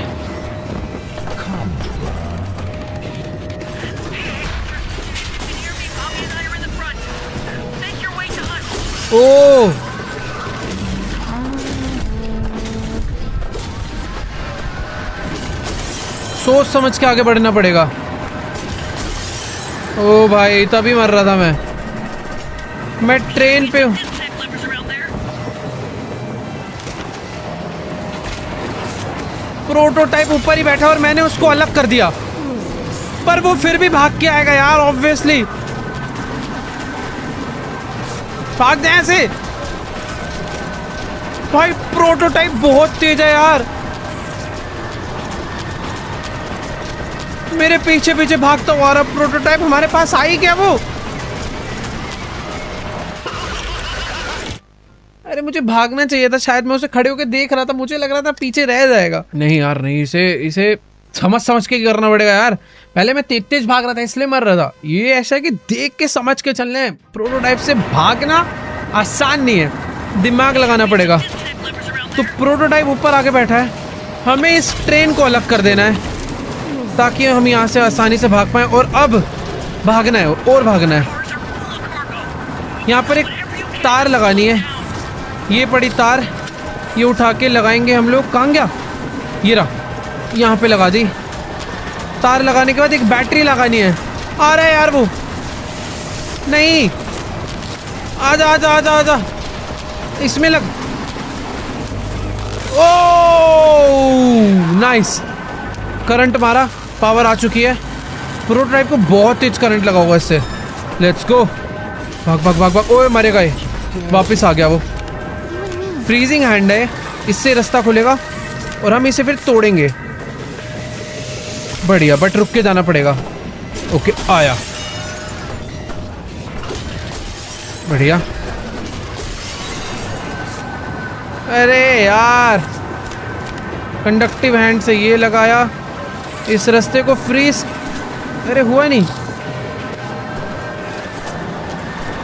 ओ सोच समझ के आगे बढ़ना पड़ेगा। ओ भाई तभी मर रहा था मैं ट्रेन पे हूं। प्रोटोटाइप ऊपर ही बैठा और मैंने उसको अलग कर दिया, पर वो फिर भी भाग के आएगा यार ऑब्वियसली। भाग जाए ऐसे। भाई प्रोटोटाइप बहुत तेज है यार, मेरे पीछे पीछे भागता हुआ। रहा प्रोटोटाइप हमारे पास आई क्या वो? अरे मुझे भागना चाहिए था शायद, मैं उसे खड़े होकर देख रहा था, मुझे लग रहा था पीछे रह जाएगा। नहीं यार नहीं, इसे समझ के करना पड़ेगा यार। पहले मैं तेज भाग रहा था इसलिए मर रहा था। ये ऐसा है कि देख के समझ के चलना है। प्रोटोटाइप से भागना आसान नहीं है, दिमाग लगाना पड़ेगा। तो प्रोटोटाइप ऊपर आके बैठा है, हमें इस ट्रेन को अलग कर देना है ताकि हम यहाँ से आसानी से भाग पाए। और अब भागना है और भागना है। यहाँ पर एक तार लगानी है, ये पड़ी तार, ये उठा के लगाएंगे हम लोग। कहाँ गया? ये रहा, यहाँ पे लगा दी। तार लगाने के बाद एक बैटरी लगानी है। आ रहा है यार वो, नहीं आजा आजा आजा आजा, इसमें लग। ओह नाइस, करंट मारा, पावर आ चुकी है। प्रोटोटाइप को बहुत तेज करंट लगा होगा इससे। लेट्स गो, भाग भाग भाग भाग। ओए मरेगा ये, वापस आ गया वो। फ्रीजिंग हैंड है, इससे रास्ता खुलेगा और हम इसे फिर तोड़ेंगे। बढ़िया, बट रुक के जाना पड़ेगा। ओके आया, बढ़िया। अरे यार, कंडक्टिव हैंड से ये लगाया, इस रास्ते को फ्रीज। अरे हुआ नहीं,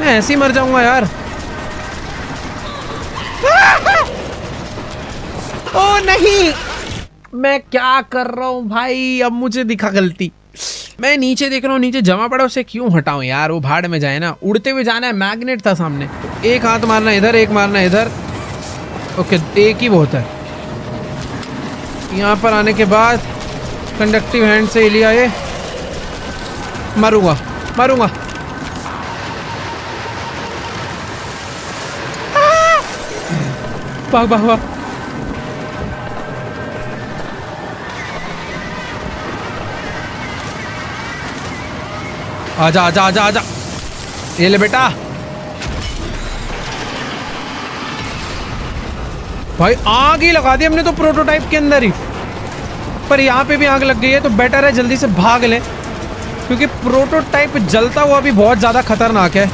मैं ऐसे ही मर जाऊंगा यार। ओ नहीं, मैं क्या कर रहा हूँ भाई? अब मुझे दिखा गलती। मैं नीचे देख रहा हूँ, नीचे जमा पड़ा, उसे क्यों हटाऊं यार? वो भाड़ में जाए ना, उड़ते हुए जाना है। मैग्नेट था सामने, एक हाथ मारना इधर, एक मारना इधर। ओके, एक ही बहुत है। यहाँ पर आने के बाद कंडक्टिव हैंड से लिया ये, मारूंगा मारूंगा। भाग भाग भाग। आजा आजा आजा आजा, ये ले बेटा। भाई आग ही लगा दी हमने तो प्रोटोटाइप के अंदर ही, पर यहाँ पे भी आग लग गई है तो बेटर है जल्दी से भाग लें, क्योंकि प्रोटोटाइप जलता हुआ भी बहुत ज्यादा खतरनाक है।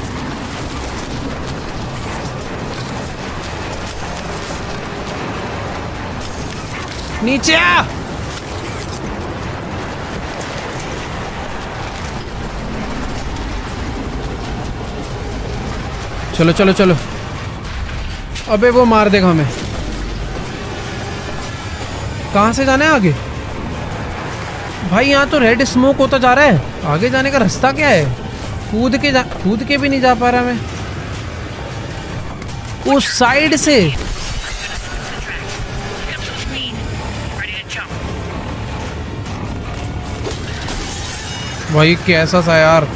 नीचे आ। चलो चलो चलो, अबे वो मार देगा हमें। कहां से जाना है आगे? भाई यहाँ तो रेड स्मोक होता जा रहा है, आगे जाने का रास्ता क्या है? कूद के भी नहीं जा पा रहा मैं उस साइड से। भाई कैसा सा यार,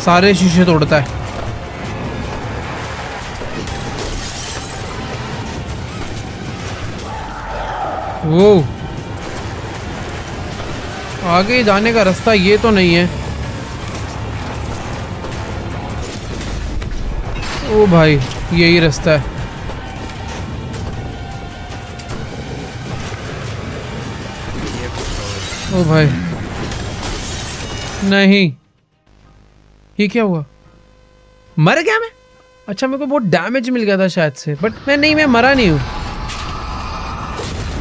सारे शीशे तोड़ता है। वो आगे जाने का रास्ता ये तो नहीं है। ओ भाई यही रास्ता है। ओ भाई नहीं, ये क्या हुआ? मर गया मैं? अच्छा मेरे को बहुत डैमेज मिल गया था शायद से, बट मैं मरा नहीं हूँ।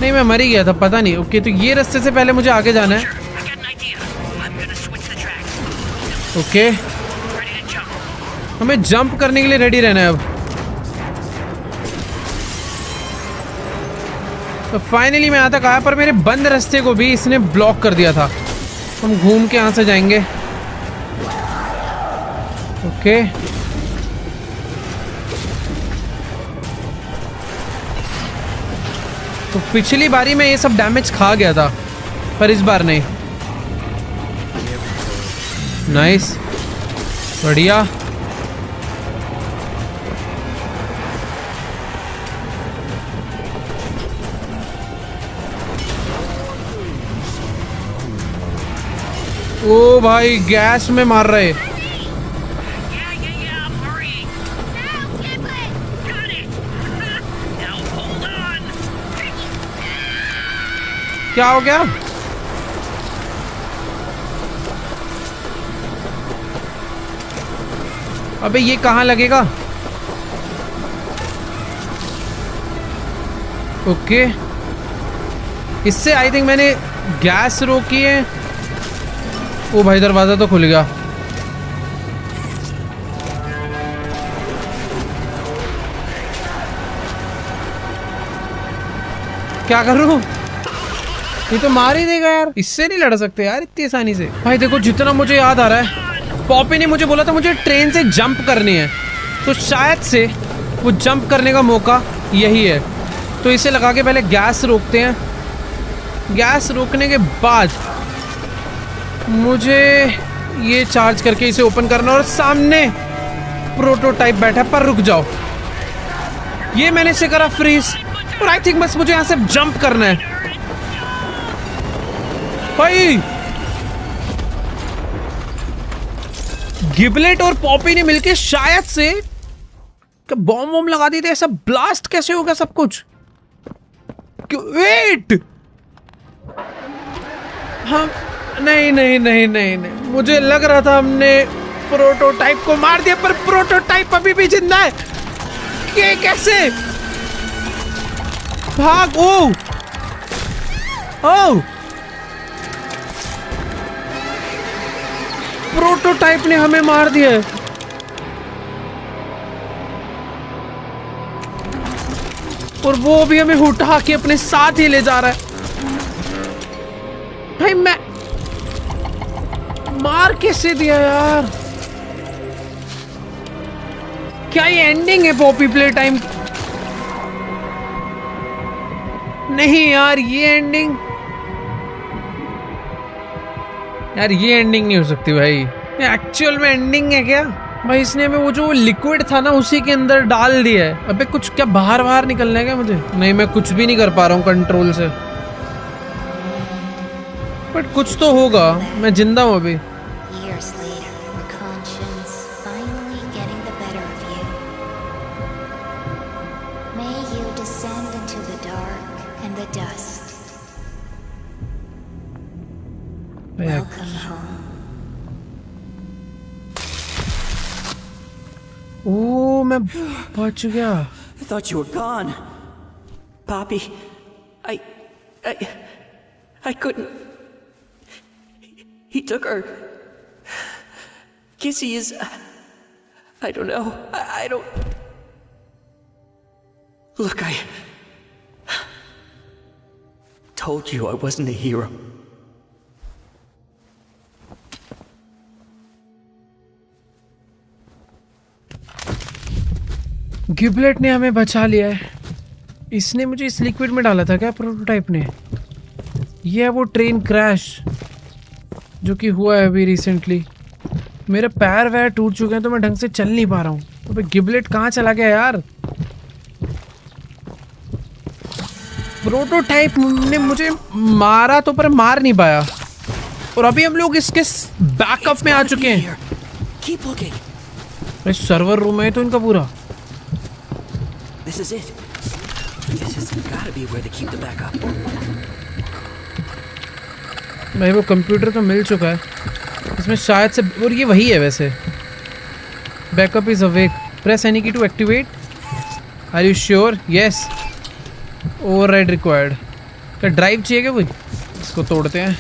नहीं मैं मर ही गया था, पता नहीं। ओके तो ये रास्ते से पहले मुझे आगे जाना है। ओके हमें जंप करने के लिए रेडी रहना है अब। तो फाइनली मैं यहाँ तक आया, पर मेरे बंद रास्ते को भी इसने ब्लॉक कर दिया था। हम घूम के यहाँ से जाएंगे। ओके तो पिछली बारी में ये सब डैमेज खा गया था, पर इस बार नहीं। नाइस, बढ़िया। ओ भाई गैस में मार रहे। क्या हो गया? अबे ये कहाँ लगेगा? ओके इससे आई थिंक मैंने गैस रोकी है। ओ भाई दरवाजा तो खुल गया। क्या करूं? ये तो मार ही देगा यार, इससे नहीं लड़ सकते यार इतनी आसानी से। भाई देखो जितना मुझे याद आ रहा है, पॉपी ने मुझे बोला था मुझे ट्रेन से जंप करनी है, तो शायद से वो जंप करने का मौका यही है। तो इसे लगा के पहले गैस रोकते हैं। गैस रोकने के बाद मुझे ये चार्ज करके इसे ओपन करना, और सामने प्रोटोटाइप बैठा। पर रुक जाओ, ये मैंने इसे करा फ्रीज, और आई थिंक बस मुझे यहाँ से जंप करना है। भाई गिबलेट और पॉपी ने मिलके शायद से बॉम्ब वॉम्ब लगा दी थी। ऐसा ब्लास्ट कैसे होगा सब कुछ? वेट, हाँ नहीं नहीं नहीं नहीं नहीं, मुझे लग रहा था हमने प्रोटोटाइप को मार दिया, पर प्रोटोटाइप अभी भी जिंदा है। कैसे? भाग। ओ प्रोटोटाइप ने हमें मार दिया है। और वो भी हमें उठा के अपने साथ ही ले जा रहा है। भाई मैं मार कैसे दिया यार? क्या ये एंडिंग है पॉपी प्ले टाइम? नहीं यार, ये एंडिंग, यार ये एंडिंग नहीं हो सकती भाई। ये एक्चुअल में एंडिंग है क्या भाई? इसने हमें वो जो लिक्विड था ना उसी के अंदर डाल दिया है। अबे कुछ क्या बाहर निकलना है क्या मुझे? नहीं, मैं कुछ भी नहीं कर पा रहा हूँ कंट्रोल से, बट कुछ तो होगा। मैं जिंदा हूँ अभी। Years later, your conscience finally getting the better of you. May you descend into the dark and the dust. Welcome home. ओ, मैं बच गया। I thought you were gone. Poppy, I couldn't. He took her. Kissy is... I don't know. I don't... Look, I... told you I wasn't a hero. गिबलेट ने हमें बचा लिया है। इसने मुझे इस लिक्विड में डाला था क्या प्रोटोटाइप ने? ये है वो ट्रेन क्रैश जो कि हुआ है अभी रिसेंटली। मेरे पैर वैर टूट चुके हैं तो मैं ढंग से चल नहीं पा रहा हूँ। तो भाई गिबलेट कहाँ चला गया यार? प्रोटोटाइप ने मुझे मारा तो पर मार नहीं पाया, और अभी हम लोग इसके बैकअप में आ चुके हैं। Keep looking. भाई सर्वर रूम है तो इनका पूरा। This is it. This has gotta be where they keep the backup. भाई वो कंप्यूटर तो मिल चुका है इसमें शायद से, और ये वही है वैसे। Backup is awake, press any key to activate. Are you sure? Yes. Override required. क्या ड्राइव चाहिए क्या कोई? इसको तोड़ते हैं।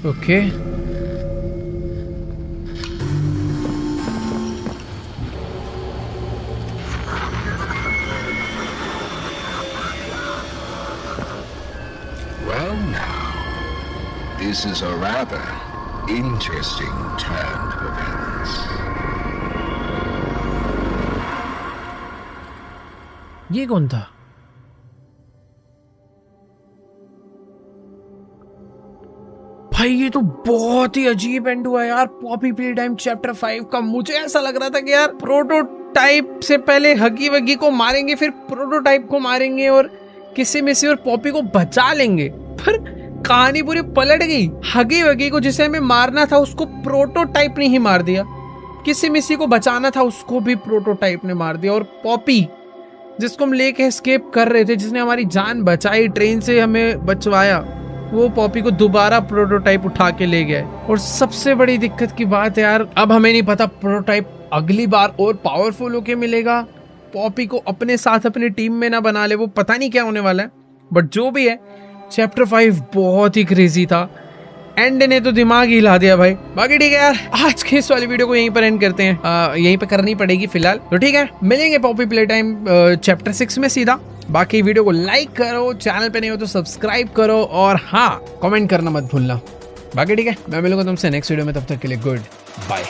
Okay Well now, this is a rather interesting turn of events. ये कौन था? भाई ये तो बहुत ही अजीब एंड हुआ यार पॉपी प्ले टाइम चैप्टर 5 का। मुझे ऐसा लग रहा था कि यार प्रोटोटाइप से पहले हगी वगी को मारेंगे, फिर प्रोटोटाइप को मारेंगे और किसी मिसी और पॉपी को बचा लेंगे, पर कहानी पूरी पलट गई। हगी वगी को जिसे हमें मारना था उसको प्रोटोटाइप ने ही मार दिया, किसी मिसी को बचाना था उसको भी प्रोटोटाइप ने मार दिया, और पॉपी जिसको हम लेके एस्केप कर रहे थे, जिसने हमारी जान बचाई, ट्रेन से हमें बचवाया, वो पॉपी को दोबारा प्रोटोटाइप उठा के ले गया। और सबसे बड़ी दिक्कत की बात है यार, अब हमें नहीं पता प्रोटोटाइप अगली बार और पावरफुल होके मिलेगा, पॉपी को अपने साथ अपनी टीम में ना बना ले, वो पता नहीं क्या होने वाला है। बट जो भी है चैप्टर 5 बहुत ही क्रेजी था, एंड ने तो दिमाग ही हिला दिया भाई। बाकी ठीक है यार, आज के इस वाली वीडियो को यहीं पर एंड करते हैं। यहीं पे करनी पड़ेगी फिलहाल, तो ठीक है, मिलेंगे पॉपी प्ले टाइम चैप्टर 6 में सीधा। बाकी वीडियो को लाइक करो, चैनल पे नहीं हो तो सब्सक्राइब करो, और हाँ कमेंट करना मत भूलना। बाकी ठीक है, मैं मिलूंगा तुमसे नेक्स्ट वीडियो में, तब तक के लिए गुड बाय।